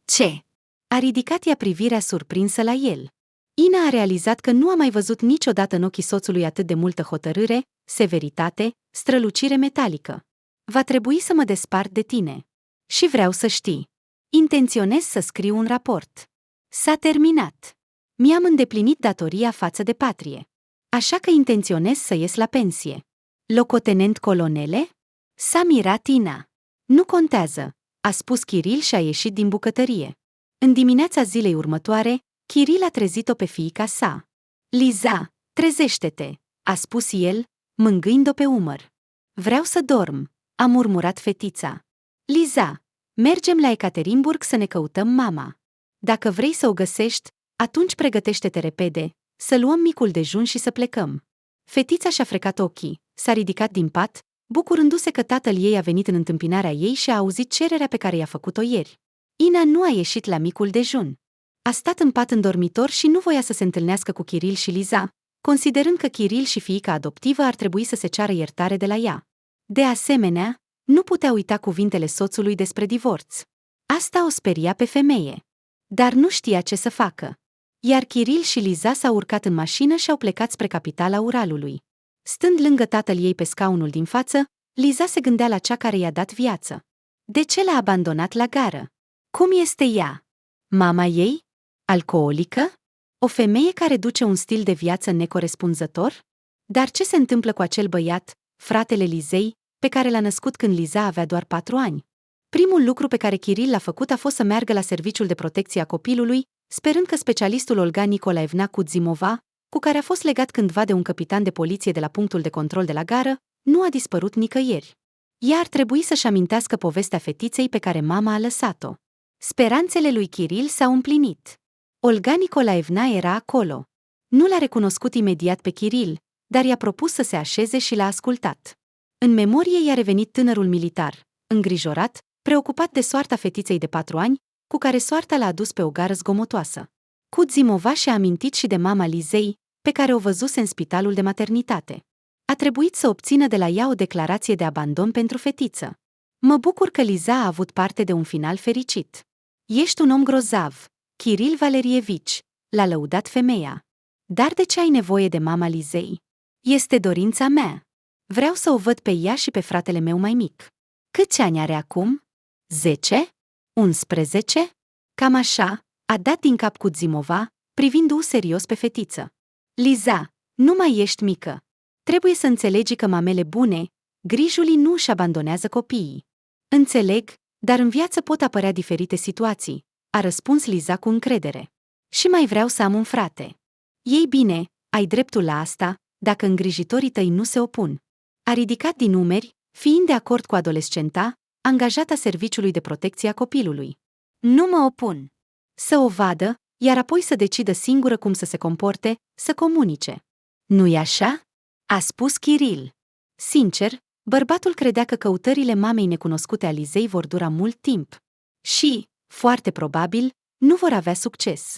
Speaker 1: Ce? A ridicat ea privirea surprinsă la el. Ina a realizat că nu a mai văzut niciodată în ochii soțului atât de multă hotărâre, severitate, strălucire metalică. Va trebui să mă despart de tine. Și vreau să știi. Intenționez să scriu un raport. S-a terminat. Mi-am îndeplinit datoria față de patrie. Așa că intenționez să ies la pensie. Locotenent colonele? S-a mirat Ina. Nu contează, a spus Kiril și a ieșit din bucătărie. În dimineața zilei următoare, Kiril a trezit-o pe fiica sa. Liza, trezește-te, a spus el, mângâind-o pe umăr. Vreau să dorm, a murmurat fetița. Liza, mergem la Ekaterinburg să ne căutăm mama. Dacă vrei să o găsești, atunci pregătește-te repede, să luăm micul dejun și să plecăm. Fetița și-a frecat ochii, s-a ridicat din pat, bucurându-se că tatăl ei a venit în întâmpinarea ei și a auzit cererea pe care i-a făcut-o ieri. Ina nu a ieșit la micul dejun. A stat în pat în dormitor și nu voia să se întâlnească cu Kiril și Liza, considerând că Kiril și fiica adoptivă ar trebui să se ceară iertare de la ea. De asemenea, nu putea uita cuvintele soțului despre divorț. Asta o speria pe femeie. Dar nu știa ce să facă. Iar Kiril și Liza s-au urcat în mașină și au plecat spre capitala Uralului. Stând lângă tatăl ei pe scaunul din față, Liza se gândea la cea care i-a dat viață. De ce l-a abandonat la gară? Cum este ea? Mama ei? Alcoolică? O femeie care duce un stil de viață necorespunzător? Dar ce se întâmplă cu acel băiat, fratele Lizei, pe care l-a născut când Liza avea doar 4 ani? Primul lucru pe care Kiril l-a făcut a fost să meargă la serviciul de protecție a copilului, sperând că specialistul Olga Nicolaevna Kudzimova, cu care a fost legat cândva de un capitan de poliție de la punctul de control de la gară, nu a dispărut nicăieri. Ea ar trebui să-și amintească povestea fetiței pe care mama a lăsat-o. Speranțele lui Kiril s-au împlinit. Olga Nicolaevna era acolo. Nu l-a recunoscut imediat pe Kiril, dar i-a propus să se așeze și l-a ascultat. În memorie i-a revenit tânărul militar, îngrijorat, preocupat de soarta fetiței de 4 ani, cu care soarta l-a adus pe o gară zgomotoasă. Kudzimova și-a amintit și de mama Lizei, pe care o văzuse în spitalul de maternitate. A trebuit să obțină de la ea o declarație de abandon pentru fetiță. Mă bucur că Liza a avut parte de un final fericit. Ești un om grozav, Kiril Valerievici, l-a lăudat femeia. Dar de ce ai nevoie de mama Lizei? Este dorința mea. Vreau să o văd pe ea și pe fratele meu mai mic. Câți ani are acum? 10? 11? Cam așa, a dat din cap Kudzimova, privindu-o serios pe fetiță. Liza, nu mai ești mică. Trebuie să înțelegi că mamele bune, grijulii nu își abandonează copiii. Înțeleg, dar în viață pot apărea diferite situații, a răspuns Liza cu încredere. Și mai vreau să am un frate. Ei bine, ai dreptul la asta, dacă îngrijitorii tăi nu se opun. A ridicat din umeri, fiind de acord cu adolescenta, angajata serviciului de protecție a copilului. Nu mă opun. Să o vadă, iar apoi să decidă singură cum să se comporte, să comunice. Nu-i așa? A spus Kiril. Sincer, bărbatul credea că căutările mamei necunoscute a Lizei vor dura mult timp. Și, foarte probabil, nu vor avea succes.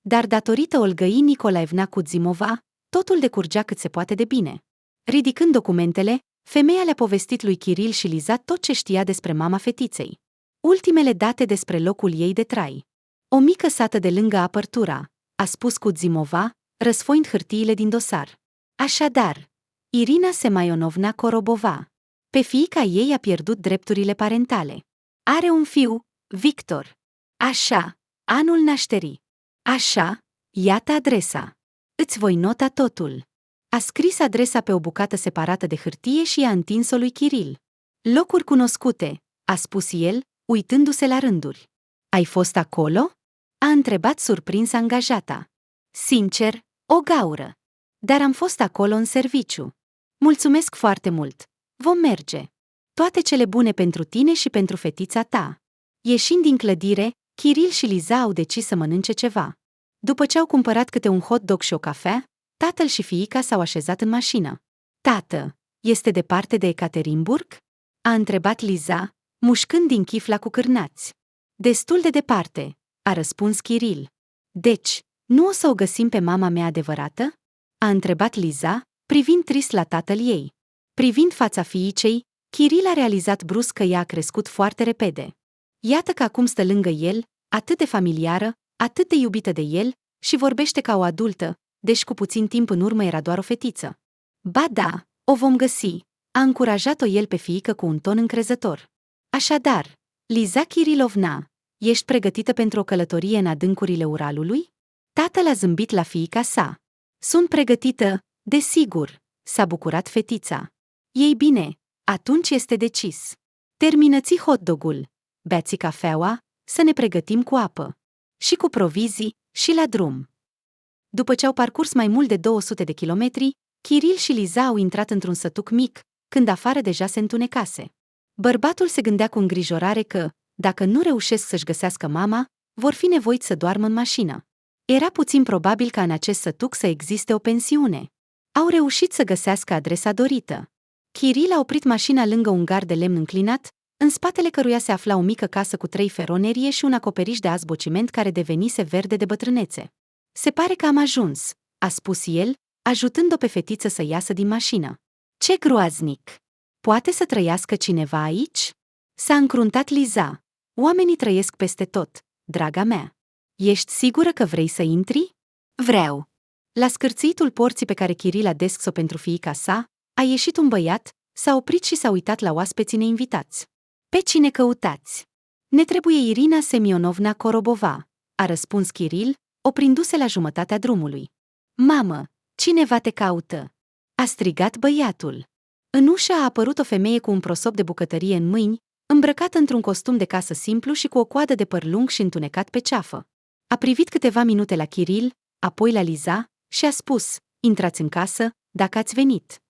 Speaker 1: Dar datorită Olgăi Nicolaevna Kuzimova, totul decurgea cât se poate de bine. Ridicând documentele, femeia le-a povestit lui Kiril și Liza tot ce știa despre mama fetiței. Ultimele date despre locul ei de trai. O mică sată de lângă apărtura, a spus Kuzimova, răsfoind hârtiile din dosar. Așadar, Irina Semaionovna Korobova. Pe fiica ei a pierdut drepturile parentale. Are un fiu, Victor. Așa, anul nașterii. Așa, iată adresa. Îți voi nota totul. A scris adresa pe o bucată separată de hârtie și i-a întins-o lui Kiril. Locuri cunoscute, a spus el, uitându-se la rânduri. Ai fost acolo? A întrebat surprins angajata. Sincer, o gaură. Dar am fost acolo în serviciu. Mulțumesc foarte mult. Vom merge. Toate cele bune pentru tine și pentru fetița ta. Ieșind din clădire, Kiril și Liza au decis să mănânce ceva. După ce au cumpărat câte un hot dog și o cafea, tatăl și fiica s-au așezat în mașină. Tată, este departe de Ekaterinburg? A întrebat Liza, mușcând din chifla cu cârnați. Destul de departe, a răspuns Kiril. Deci, nu o să o găsim pe mama mea adevărată? A întrebat Liza, privind trist la tatăl ei. Privind fața fiicei, Kiril a realizat brusc că ea a crescut foarte repede. Iată că acum stă lângă el, atât de familiară, atât de iubită de el, și vorbește ca o adultă, deși cu puțin timp în urmă era doar o fetiță. Ba da, o vom găsi, a încurajat-o el pe fiică cu un ton încrezător. Așadar, Liza Kirilovna, ești pregătită pentru o călătorie în adâncurile Uralului? Tatăl a zâmbit la fiica sa. Sunt pregătită, desigur, s-a bucurat fetița. Ei bine, atunci este decis. Termină-ți hot-dogul, bea-ți cafeaua, să ne pregătim cu apă. Și cu provizii, și la drum. După ce au parcurs mai mult de 200 de kilometri, Kiril și Liza au intrat într-un sătuc mic, când afară deja se întunecase. Bărbatul se gândea cu îngrijorare că, dacă nu reușesc să-și găsească mama, vor fi nevoiți să doarmă în mașină. Era puțin probabil ca în acest sătuc să existe o pensiune. Au reușit să găsească adresa dorită. Kiril a oprit mașina lângă un gard de lemn înclinat, în spatele căruia se afla o mică casă cu 3 feronerie și un acoperiș de azbociment care devenise verde de bătrânețe. Se pare că am ajuns, a spus el, ajutând-o pe fetiță să iasă din mașină. Ce groaznic! Poate să trăiască cineva aici? S-a încruntat Liza. Oamenii trăiesc peste tot, draga mea. Ești sigură că vrei să intri? Vreau. La scârțitul porții pe care Kiril a deschis-o pentru fiica sa, a ieșit un băiat, s-a oprit și s-a uitat la oaspeții neinvitați. Pe cine căutați? Ne trebuie Irina Semionovna Korobova, a răspuns Kiril, oprindu-se la jumătatea drumului. Mamă, cineva te caută! A strigat băiatul. În ușă a apărut o femeie cu un prosop de bucătărie în mâini, îmbrăcată într-un costum de casă simplu și cu o coadă de păr lung și întunecat pe ceafă. A privit câteva minute la Kiril, apoi la Liza, și a spus, intrați în casă, dacă ați venit.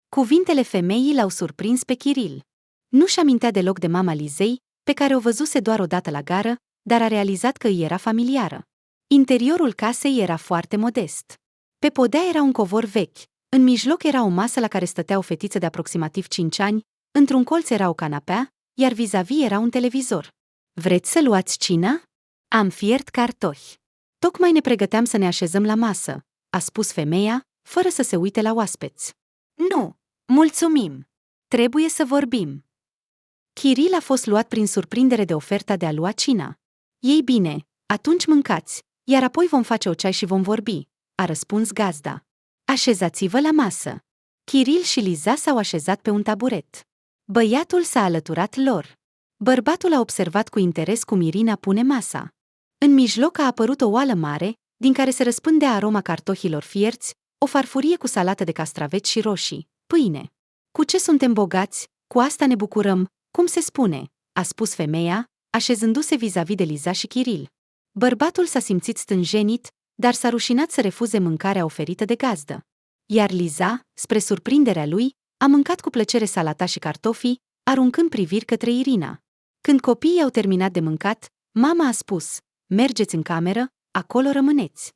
Speaker 1: Cuvintele femeii l-au surprins pe Kiril. Nu-și amintea deloc de mama Lizei, pe care o văzuse doar odată la gară, dar a realizat că îi era familiară. Interiorul casei era foarte modest. Pe podea era un covor vechi, în mijloc era o masă la care stătea o fetiță de aproximativ 5 ani, într-un colț era o canapea, iar vis-a-vis era un televizor. Vreți să luați cina? Am fiert cartofi. Tocmai ne pregăteam să ne așezăm la masă, a spus femeia, fără să se uite la oaspeți. Nu, mulțumim. Trebuie să vorbim. Kiril a fost luat prin surprindere de oferta de a lua cina. Ei bine, atunci mâncați, iar apoi vom face o ceai și vom vorbi, a răspuns gazda. Așezați-vă la masă. Kiril și Liza s-au așezat pe un taburet. Băiatul s-a alăturat lor. Bărbatul a observat cu interes cum Irina pune masa. În mijloc a apărut o oală mare, din care se răspândea aroma cartofilor fierți, o farfurie cu salată de castraveți și roșii, pâine. Cu ce suntem bogați, cu asta ne bucurăm, cum se spune, a spus femeia, așezându-se vis-a-vis de Liza și Kiril. Bărbatul s-a simțit stânjenit, dar s-a rușinat să refuze mâncarea oferită de gazdă. Iar Liza, spre surprinderea lui, a mâncat cu plăcere salata și cartofii, aruncând priviri către Irina. Când copiii au terminat de mâncat, mama a spus, mergeți în cameră, acolo rămâneți.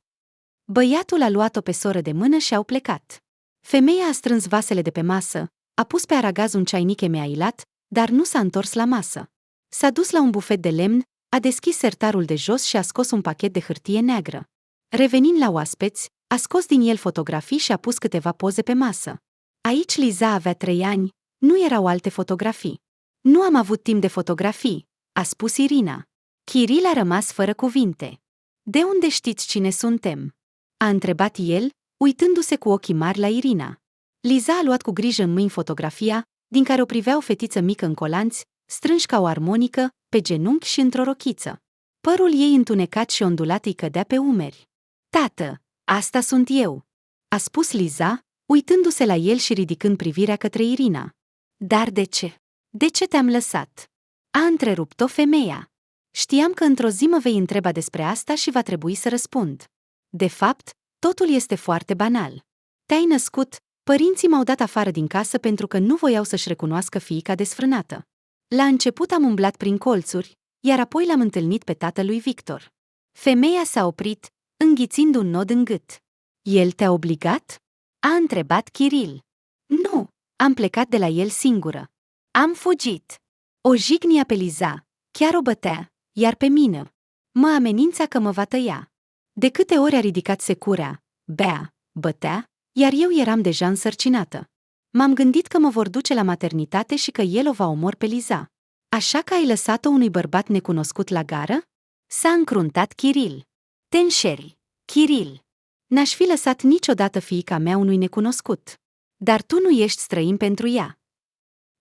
Speaker 1: Băiatul a luat-o pe soră de mână și au plecat. Femeia a strâns vasele de pe masă, a pus pe aragaz un ceainic emeailat, dar nu s-a întors la masă. S-a dus la un bufet de lemn, a deschis sertarul de jos și a scos un pachet de hârtie neagră. Revenind la oaspeți, a scos din el fotografii și a pus câteva poze pe masă. Aici Liza avea 3 ani, nu erau alte fotografii. Nu am avut timp de fotografii, a spus Irina. Kiril a rămas fără cuvinte. De unde știți cine suntem? A întrebat el, uitându-se cu ochii mari la Irina. Liza a luat cu grijă în mâini fotografia, din care o privea o fetiță mică în colanți, strânși ca o armonică, pe genunchi și într-o rochiță. Părul ei întunecat și ondulat îi cădea pe umeri. Tată, asta sunt eu, a spus Liza, uitându-se la el și ridicând privirea către Irina. Dar de ce? De ce te-am lăsat? A întrerupt-o femeia. Știam că într-o zi mă vei întreba despre asta și va trebui să răspund. De fapt, totul este foarte banal. Te-ai născut, părinții m-au dat afară din casă pentru că nu voiau să-și recunoască fiica desfrânată. La început am umblat prin colțuri, iar apoi l-am întâlnit pe tatălui Victor. Femeia s-a oprit, înghițind un nod în gât. El te-a obligat? A întrebat Kiril. Nu, am plecat de la el singură. Am fugit. O jignia pe Liza, chiar o bătea, iar pe mine mă amenința că mă va tăia. De câte ori a ridicat securea, bea, bătea, iar eu eram deja însărcinată. M-am gândit că mă vor duce la maternitate și că el o va omor pe Liza. Așa că ai lăsat-o unui bărbat necunoscut la gară? S-a încruntat Kiril. Te înșeli, Kiril. N-aș fi lăsat niciodată fiica mea unui necunoscut. Dar tu nu ești străin pentru ea.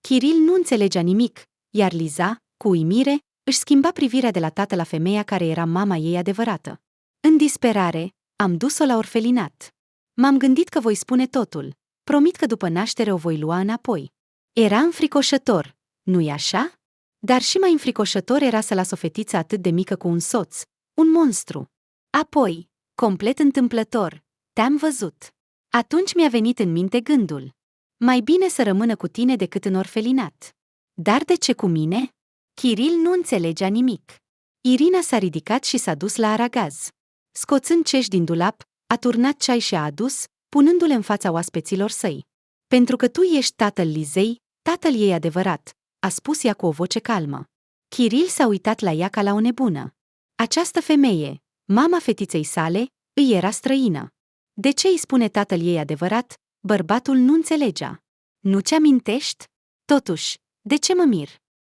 Speaker 1: Kiril nu înțelegea nimic, iar Liza, cu uimire, își schimba privirea de la tată la femeia care era mama ei adevărată. În disperare, am dus-o la orfelinat. M-am gândit că voi spune totul. Promit că după naștere o voi lua înapoi. Era înfricoșător, nu-i așa? Dar și mai înfricoșător era să las o fetiță atât de mică cu un soț, un monstru. Apoi, complet întâmplător, te-am văzut. Atunci mi-a venit în minte gândul. Mai bine să rămână cu tine decât în orfelinat. Dar de ce cu mine? Kiril nu înțelegea nimic. Irina s-a ridicat și s-a dus la aragaz. Scoțând cești din dulap, a turnat ceai și a adus, punându-le în fața oaspeților săi. Pentru că tu ești tatăl Lizei, tatăl ei adevărat, a spus ea cu o voce calmă. Kiril s-a uitat la ea ca la o nebună. Această femeie, mama fetiței sale, îi era străină. De ce îi spune tatăl ei adevărat? Bărbatul nu înțelegea. Nu ți amintești? Totuși, de ce mă mir?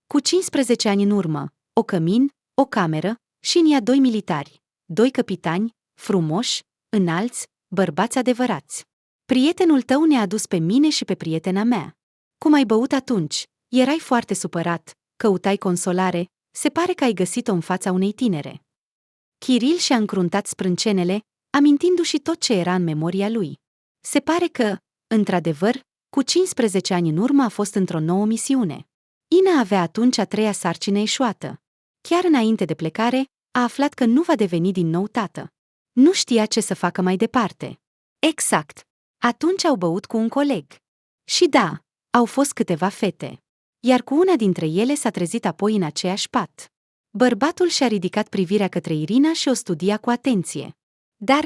Speaker 1: Cu 15 ani în urmă, o cămin, o cameră și în ea 2 militari, 2 capitani, frumoși, înalți, bărbați adevărați. Prietenul tău ne-a adus pe mine și pe prietena mea. Cum ai băut atunci? Erai foarte supărat, căutai consolare, se pare că ai găsit-o în fața unei tinere. Kiril și-a încruntat sprâncenele, amintindu-și tot ce era în memoria lui. Se pare că, într-adevăr, cu 15 ani în urmă a fost într-o nouă misiune. Ina avea atunci a 3-a sarcină eșuată. Chiar înainte de plecare, a aflat că nu va deveni din nou tată. Nu știa ce să facă mai departe. Exact. Atunci au băut cu un coleg. Și da, au fost câteva fete. Iar cu una dintre ele s-a trezit apoi în aceeași pat. Bărbatul și-a ridicat privirea către Irina și o studia cu atenție. Dar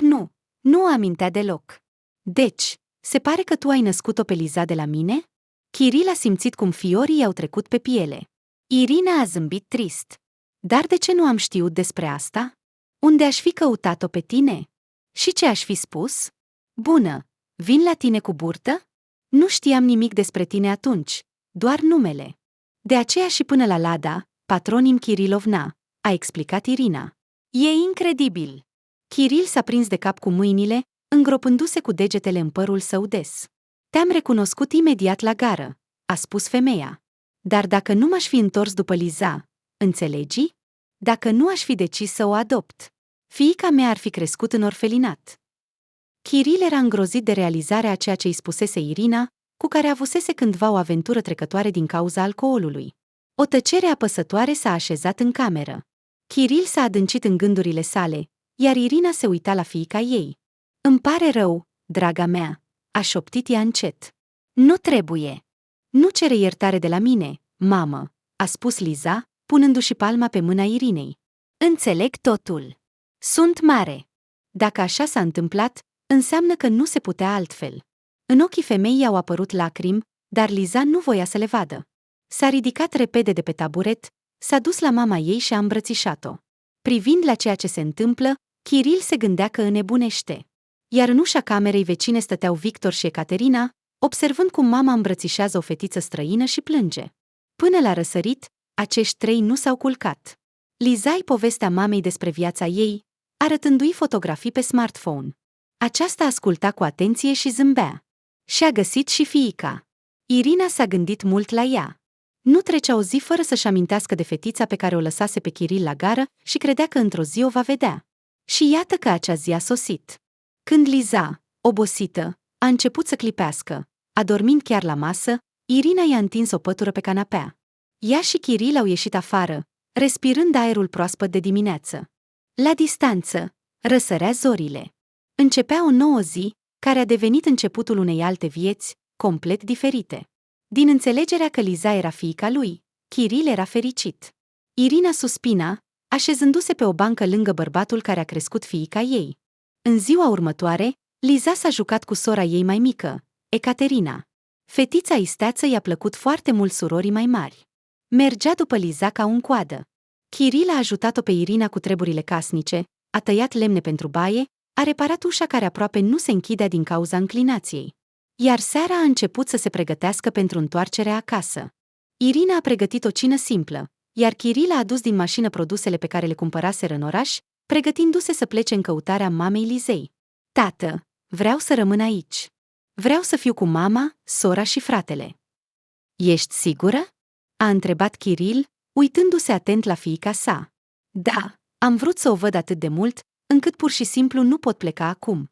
Speaker 1: nu o amintea deloc. Deci, se pare că tu ai născut-o pe Liza de la mine? Kiril a simțit cum fiorii i-au trecut pe piele. Irina a zâmbit trist. Dar de ce nu am știut despre asta? Unde aș fi căutat-o pe tine? Și ce aș fi spus? Bună, vin la tine cu burtă? Nu știam nimic despre tine atunci, doar numele. De aceea și până la Lada, patronim Kirilovna, a explicat Irina. E incredibil! Kiril s-a prins de cap cu mâinile, îngropându-se cu degetele în părul său des. Te-am recunoscut imediat la gară, a spus femeia. Dar dacă nu m-aș fi întors după Liza, înțelegi? Dacă nu aș fi decis să o adopt, fiica mea ar fi crescut în orfelinat. Kiril era îngrozit de realizarea a ceea ce îi spusese Irina, cu care avusese cândva o aventură trecătoare din cauza alcoolului. O tăcere apăsătoare s-a așezat în cameră. Kiril s-a adâncit în gândurile sale, iar Irina se uita la fiica ei. Îmi pare rău, draga mea, a șoptit ea încet. Nu trebuie. Nu cere iertare de la mine, mamă, a spus Liza, punându-și palma pe mâna Irinei. Înțeleg totul. Sunt mare. Dacă așa s-a întâmplat, înseamnă că nu se putea altfel. În ochii femeii au apărut lacrimi, dar Liza nu voia să le vadă. S-a ridicat repede de pe taburet, s-a dus la mama ei și a îmbrățișat-o. Privind la ceea ce se întâmplă, Chiril se gândea că înnebunește. Iar în ușa camerei vecine stăteau Victor și Ecaterina, observând cum mama îmbrățișează o fetiță străină și plânge. Până la răsărit, acești trei nu s-au culcat. Liza-i povestea mamei despre viața ei, arătându-i fotografii pe smartphone. Aceasta asculta cu atenție și zâmbea. Și-a găsit și fiica. Irina s-a gândit mult la ea. Nu trecea o zi fără să-și amintească de fetița pe care o lăsase pe Chiril la gară și credea că într-o zi o va vedea. Și iată că acea zi a sosit. Când Liza, obosită, a început să clipească, adormind chiar la masă, Irina i-a întins o pătură pe canapea. Ea și Chiril au ieșit afară, respirând aerul proaspăt de dimineață. La distanță, răsărea zorile. Începea o nouă zi, care a devenit începutul unei alte vieți, complet diferite. Din înțelegerea că Liza era fiica lui, Chiril era fericit. Irina suspina, așezându-se pe o bancă lângă bărbatul care a crescut fiica ei. În ziua următoare, Liza s-a jucat cu sora ei mai mică, Ecaterina. Fetița isteață i-a plăcut foarte mult surorii mai mari. Mergea după Liza ca un coadă. Chiril a ajutat-o pe Irina cu treburile casnice, a tăiat lemne pentru baie, a reparat ușa care aproape nu se închidea din cauza înclinației. Iar seara a început să se pregătească pentru întoarcerea acasă. Irina a pregătit o cină simplă, iar Chiril a adus din mașină produsele pe care le cumpăraseră în oraș, pregătindu-se să plece în căutarea mamei Lizei. Tată, vreau să rămân aici. Vreau să fiu cu mama, sora și fratele. Ești sigură? A întrebat Chiril, uitându-se atent la fiica sa. Da, am vrut să o văd atât de mult, încât pur și simplu nu pot pleca acum.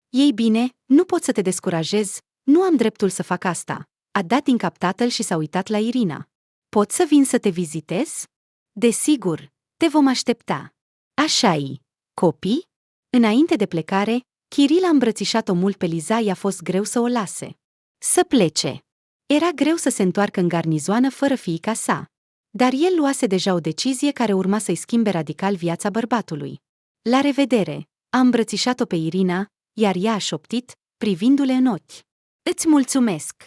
Speaker 1: Ei bine, nu pot să te descurajez, nu am dreptul să fac asta. A dat din cap tatăl și s-a uitat la Irina. Pot să vin să te vizitez? Desigur, te vom aștepta. Așa-i. Copii? Înainte de plecare, Chiril a îmbrățișat-o mult pe Liza, i-a fost greu să o lase. Să plece. Era greu să se întoarcă în garnizoană fără fiica sa. Dar el luase deja o decizie care urma să-i schimbe radical viața bărbatului. La revedere, a îmbrățișat-o pe Irina, iar ea a șoptit, privindu-le în ochi. Îți mulțumesc!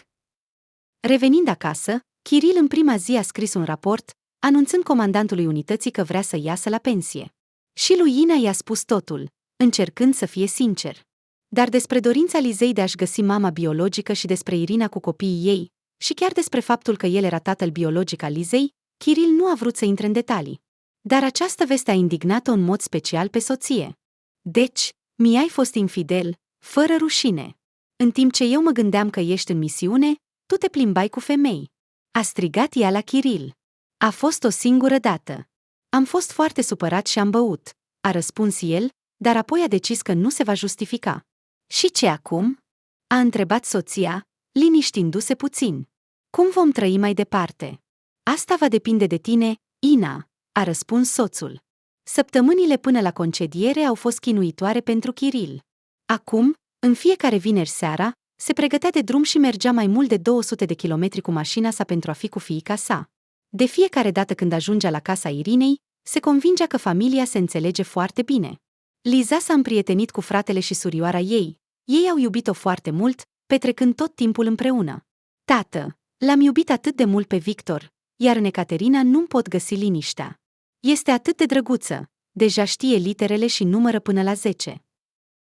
Speaker 1: Revenind acasă, Chiril în prima zi a scris un raport, anunțând comandantului unității că vrea să iasă la pensie. Și lui Ina i-a spus totul, încercând să fie sincer. Dar despre dorința Lizei de a-și găsi mama biologică și despre Irina cu copiii ei, și chiar despre faptul că el era tatăl biologic al Lizei, Chiril nu a vrut să intre în detalii. Dar această veste a indignat-o în mod special pe soție. Deci, mi-ai fost infidel, fără rușine. În timp ce eu mă gândeam că ești în misiune, tu te plimbai cu femei. A strigat ea la Chiril. A fost o singură dată. Am fost foarte supărat și am băut, a răspuns el, dar apoi a decis că nu se va justifica. Și ce acum? A întrebat soția, liniștindu-se puțin. Cum vom trăi mai departe? Asta va depinde de tine, Ina, a răspuns soțul. Săptămânile până la concediere au fost chinuitoare pentru Chiril. Acum, în fiecare vineri seara, se pregătea de drum și mergea mai mult de 200 de kilometri cu mașina sa pentru a fi cu fiica sa. De fiecare dată când ajungea la casa Irinei, se convingea că familia se înțelege foarte bine. Liza s-a împrietenit cu fratele și surioara ei. Ei au iubit-o foarte mult, petrecând tot timpul împreună. Tată, l-am iubit atât de mult pe Victor, iar în Ecaterina nu-mi pot găsi liniștea. Este atât de drăguță, deja știe literele și numără până la 10.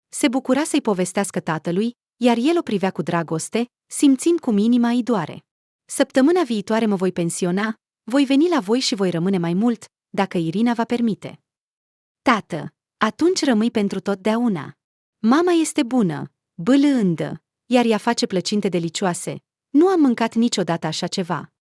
Speaker 1: Se bucura să-i povestească tatălui, iar el o privea cu dragoste, simțind cum inima îi doare. Săptămâna viitoare mă voi pensiona, voi veni la voi și voi rămâne mai mult, dacă Irina va permite. Tată, atunci rămâi pentru totdeauna. Mama este bună, bâlândă, iar ea face plăcinte delicioase. Nu am mâncat niciodată așa ceva.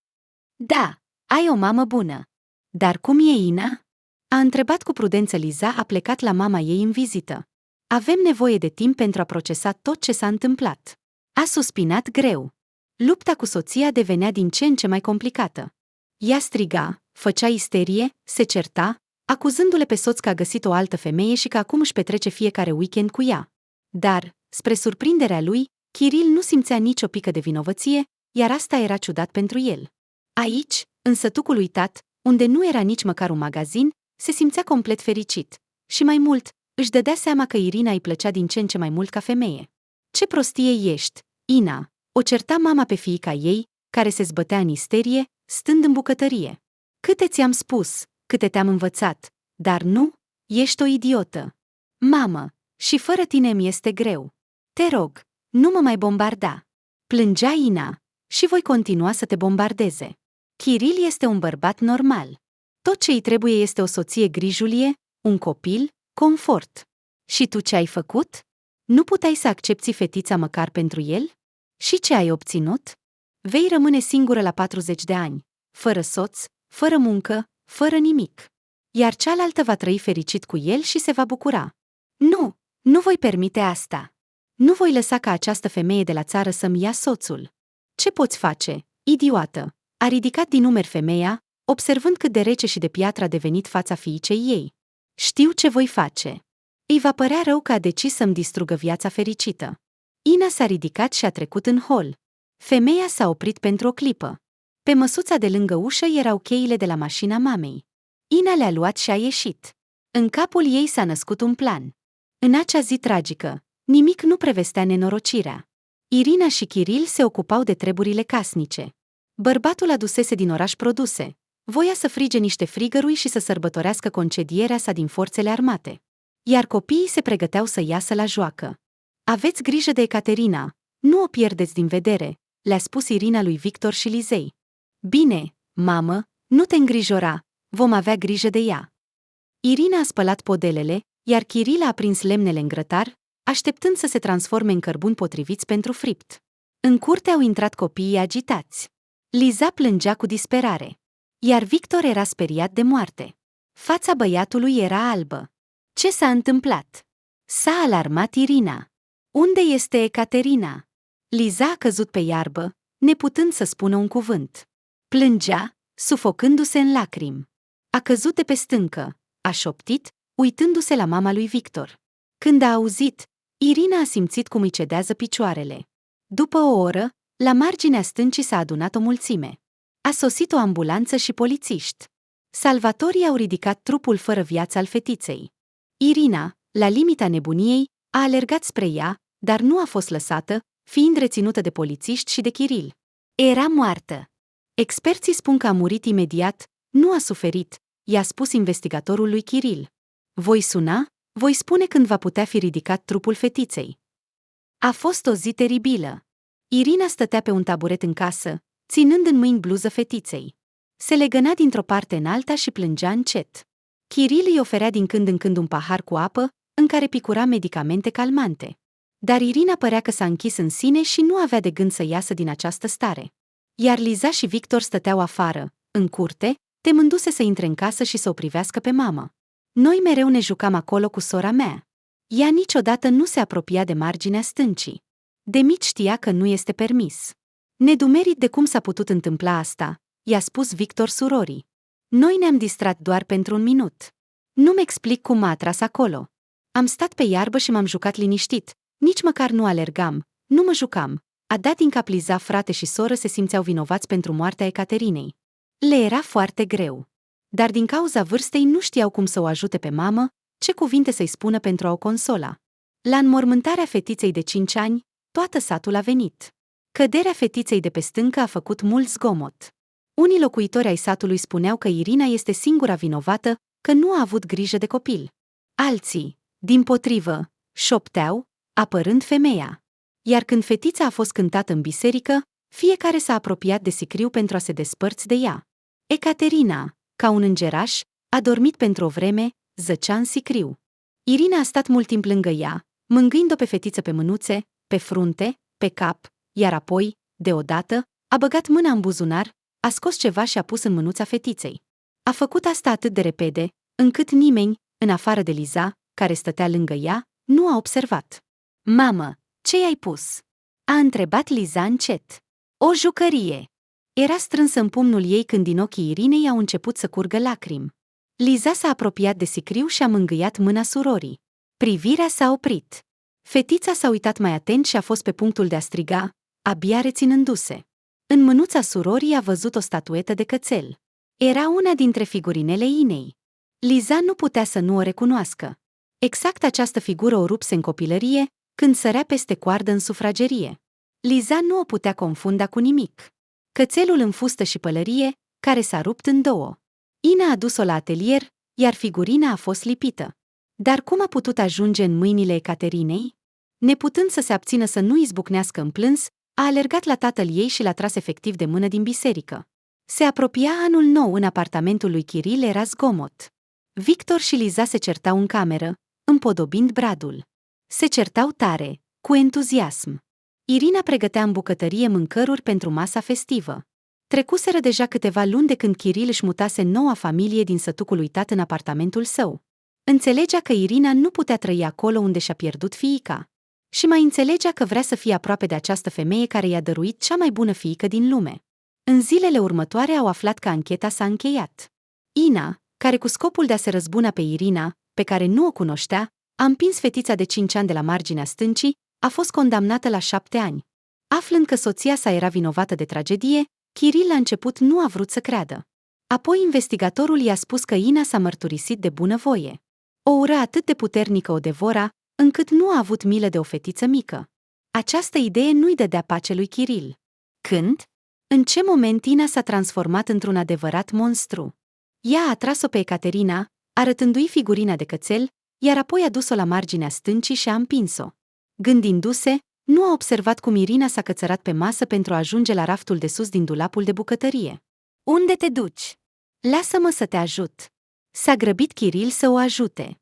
Speaker 1: Da, ai o mamă bună. Dar cum e Ina? A întrebat cu prudență Liza, a plecat la mama ei în vizită. Avem nevoie de timp pentru a procesa tot ce s-a întâmplat. A suspinat greu. Lupta cu soția devenea din ce în ce mai complicată. Ea striga, făcea isterie, se certa, acuzându-le pe soț că a găsit o altă femeie și că acum își petrece fiecare weekend cu ea. Dar, spre surprinderea lui, Chiril nu simțea nicio pică de vinovăție, iar asta era ciudat pentru el. Aici, în sătucul uitat, unde nu era nici măcar un magazin, se simțea complet fericit. Și mai mult, își dădea seama că Irina îi plăcea din ce în ce mai mult ca femeie. Ce prostie ești, Ina! O certa mama pe fiica ei, care se zbătea în isterie, stând în bucătărie. Câte ți-am spus, câte te-am învățat, dar nu, ești o idiotă. Mamă, și fără tine mi este greu. Te rog, nu mă mai bombarda. Plângea Ina. Și voi continua să te bombardeze. Kiril este un bărbat normal. Tot ce îi trebuie este o soție grijulie, un copil, confort. Și tu ce ai făcut? Nu puteai să accepti fetița măcar pentru el? Și ce ai obținut? Vei rămâne singură la 40 de ani, fără soț, fără muncă, fără nimic. Iar cealaltă va trăi fericit cu el și se va bucura. Nu, nu voi permite asta. Nu voi lăsa ca această femeie de la țară să-mi ia soțul. Ce poți face, idiotă? A ridicat din umeri femeia, observând cât de rece și de piatră a devenit fața fiicei ei. Știu ce voi face. Îi va părea rău că a decis să-mi distrugă viața fericită. Ina s-a ridicat și a trecut în hol. Femeia s-a oprit pentru o clipă. Pe măsuța de lângă ușă erau cheile de la mașina mamei. Ina le-a luat și a ieșit. În capul ei s-a născut un plan. În acea zi tragică, nimic nu prevestea nenorocirea. Irina și Kiril se ocupau de treburile casnice. Bărbatul adusese din oraș produse. Voia să frige niște frigărui și să sărbătorească concedierea sa din forțele armate. Iar copiii se pregăteau să iasă la joacă. Aveți grijă de Ecaterina, nu o pierdeți din vedere, le-a spus Irina lui Victor și Lizei. Bine, mamă, nu te îngrijora, vom avea grijă de ea. Irina a spălat podelele, iar Kiril a aprins lemnele în grătar, așteptând să se transforme în cărbuni potriviți pentru fript. În curte au intrat copiii agitați. Liza plângea cu disperare. Iar Victor era speriat de moarte. Fața băiatului era albă. Ce s-a întâmplat? S-a alarmat Irina. Unde este Ecaterina? Liza a căzut pe iarbă, neputând să spună un cuvânt. Plângea, sufocându-se în lacrimi. A căzut de pe stâncă, a șoptit, uitându-se la mama lui Victor. Când a auzit, Irina a simțit cum îi cedează picioarele. După o oră, la marginea stâncii s-a adunat o mulțime. A sosit o ambulanță și polițiști. Salvatorii au ridicat trupul fără viață al fetiței. Irina, la limita nebuniei, a alergat spre ea, dar nu a fost lăsată, fiind reținută de polițiști și de Kiril. Era moartă. Experții spun că a murit imediat, nu a suferit, i-a spus investigatorul lui Kiril. Voi suna? Voi spune când va putea fi ridicat trupul fetiței. A fost o zi teribilă. Irina stătea pe un taburet în casă, ținând în mâini bluză fetiței. Se legăna dintr-o parte în alta și plângea încet. Kiril îi oferea din când în când un pahar cu apă, în care picura medicamente calmante. Dar Irina părea că s-a închis în sine și nu avea de gând să iasă din această stare. Iar Liza și Victor stăteau afară, în curte, temându-se să intre în casă și să o privească pe mamă. Noi mereu ne jucam acolo cu sora mea. Ea niciodată nu se apropia de marginea stâncii. De mici știa că nu este permis. Nedumerit de cum s-a putut întâmpla asta, i-a spus Victor surorii. Noi ne-am distrat doar pentru un minut. Nu-mi explic cum m-a atras acolo. Am stat pe iarbă și m-am jucat liniștit, nici măcar nu alergam, nu mă jucam. A dat din cap Liza, frate și soră se simțeau vinovați pentru moartea Ecaterinei. Le era foarte greu. Dar din cauza vârstei nu știau cum să o ajute pe mamă, ce cuvinte să-i spună pentru a o consola. La înmormântarea fetiței de 5 ani, toată satul a venit. Căderea fetiței de pe stâncă a făcut mult zgomot. Unii locuitori ai satului spuneau că Irina este singura vinovată, că nu a avut grijă de copil. Alții, dimpotrivă, șopteau, apărând femeia. Iar când fetița a fost cântată în biserică, fiecare s-a apropiat de sicriu pentru a se despărți de ea. Ecaterina, ca un îngeraș, a dormit pentru o vreme, zăcea în sicriu. Irina a stat mult timp lângă ea, mângâind-o pe fetiță pe mânuțe, pe frunte, pe cap, iar apoi, deodată, a băgat mâna în buzunar, a scos ceva și a pus în mânuța fetiței. A făcut asta atât de repede, încât nimeni, în afară de Liza, care stătea lângă ea, nu a observat. Mamă, ce i-ai pus? A întrebat Liza încet. O jucărie. Era strânsă în pumnul ei când din ochii Irinei au început să curgă lacrimi. Liza s-a apropiat de sicriu și a mângâiat mâna surorii. Privirea s-a oprit. Fetița s-a uitat mai atent și a fost pe punctul de a striga, abia reținându-se. În mânuța surorii a văzut o statuetă de cățel. Era una dintre figurinele Inei. Liza nu putea să nu o recunoască. Exact această figură o rupse în copilărie, când sărea peste coardă în sufragerie. Liza nu o putea confunda cu nimic. Cățelul în fustă și pălărie, care s-a rupt în două. Ina a dus-o la atelier, iar figurina a fost lipită. Dar cum a putut ajunge în mâinile Ecaterinei? Neputând să se abțină să nu izbucnească în plâns, a alergat la tatăl ei și l-a tras efectiv de mână din biserică. Se apropia anul nou, în apartamentul lui Kiril era zgomot. Victor și Liza se certau în cameră, împodobind bradul. Se certau tare, cu entuziasm. Irina pregătea în bucătărie mâncăruri pentru masa festivă. Trecuseră deja câteva luni de când Kiril își mutase noua familie din sătucul uitat în apartamentul său. Înțelegea că Irina nu putea trăi acolo unde și-a pierdut fiica. Și mai înțelegea că vrea să fie aproape de această femeie care i-a dăruit cea mai bună fiică din lume. În zilele următoare au aflat că ancheta s-a încheiat. Ina, care cu scopul de a se răzbuna pe Irina, pe care nu o cunoștea, a împins fetița de 5 ani de la marginea stâncii, a fost condamnată la 7 ani. Aflând că soția sa era vinovată de tragedie, Kiril la început nu a vrut să creadă. Apoi investigatorul i-a spus că Ina s-a mărturisit de bunăvoie. O ură atât de puternică o devora, încât nu a avut milă de o fetiță mică. Această idee nu-i dădea pace lui Kiril. Când? În ce moment Ina s-a transformat într-un adevărat monstru? Ea a atras-o pe Ecaterina, arătându-i figurina de cățel, iar apoi a dus-o la marginea stâncii și a împins-o. Gândindu-se, nu a observat cum Irina s-a cățărat pe masă pentru a ajunge la raftul de sus din dulapul de bucătărie. Unde te duci? Lasă-mă să te ajut. S-a grăbit Kiril să o ajute.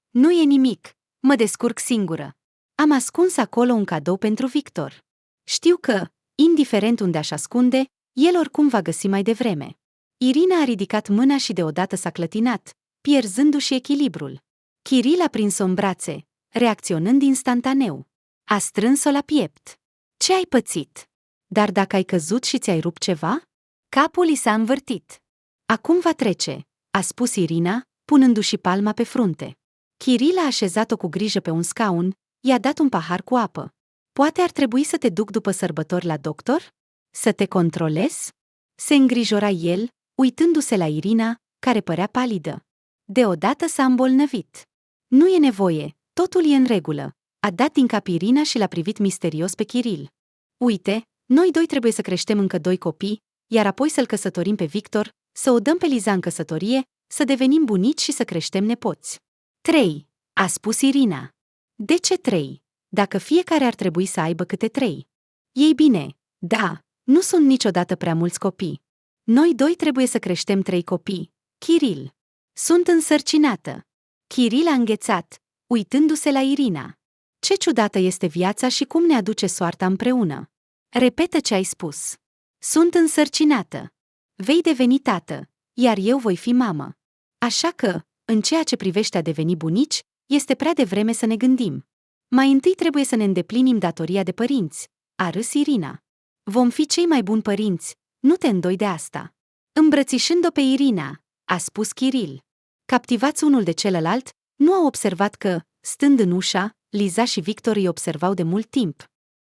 Speaker 1: Nu e nimic, mă descurc singură. Am ascuns acolo un cadou pentru Victor. Știu că, indiferent unde aș ascunde, el oricum va găsi mai devreme. Irina a ridicat mâna și deodată s-a clătinat, pierzându-și echilibrul. Kiril a prins-o în brațe, reacționând instantaneu. A strâns-o la piept. Ce ai pățit? Dar dacă ai căzut și ți-ai rupt ceva? Capul i s-a învârtit. Acum va trece, a spus Irina, punându-și palma pe frunte. Kiril a așezat-o cu grijă pe un scaun, i-a dat un pahar cu apă. Poate ar trebui să te duc după sărbători la doctor? Să te controlez? Se îngrijora el, uitându-se la Irina, care părea palidă. Deodată s-a îmbolnăvit. Nu e nevoie, totul e în regulă, a dat din cap Irina și l-a privit misterios pe Kiril. Uite, noi doi trebuie să creștem încă 2 copii, iar apoi să-l căsătorim pe Victor, să o dăm pe Liza în căsătorie, să devenim bunici și să creștem nepoți. 3, a spus Irina. De ce 3? Dacă fiecare ar trebui să aibă câte 3. Ei bine, da, nu sunt niciodată prea mulți copii. Noi doi trebuie să creștem 3 copii. Kiril. Sunt însărcinată. Kiril a înghețat, uitându-se la Irina. Ce ciudată este viața și cum ne aduce soarta împreună. Repetă ce ai spus. Sunt însărcinată. Vei deveni tată, iar eu voi fi mamă. Așa că, în ceea ce privește a deveni bunici, este prea devreme să ne gândim. Mai întâi trebuie să ne îndeplinim datoria de părinți, a râs Irina. Vom fi cei mai buni părinți, nu te îndoi de asta. Îmbrățișând-o pe Irina, a spus Kiril. Captivați unul de celălalt, nu au observat că, stând în ușa, Liza și Victor îi observau de mult timp.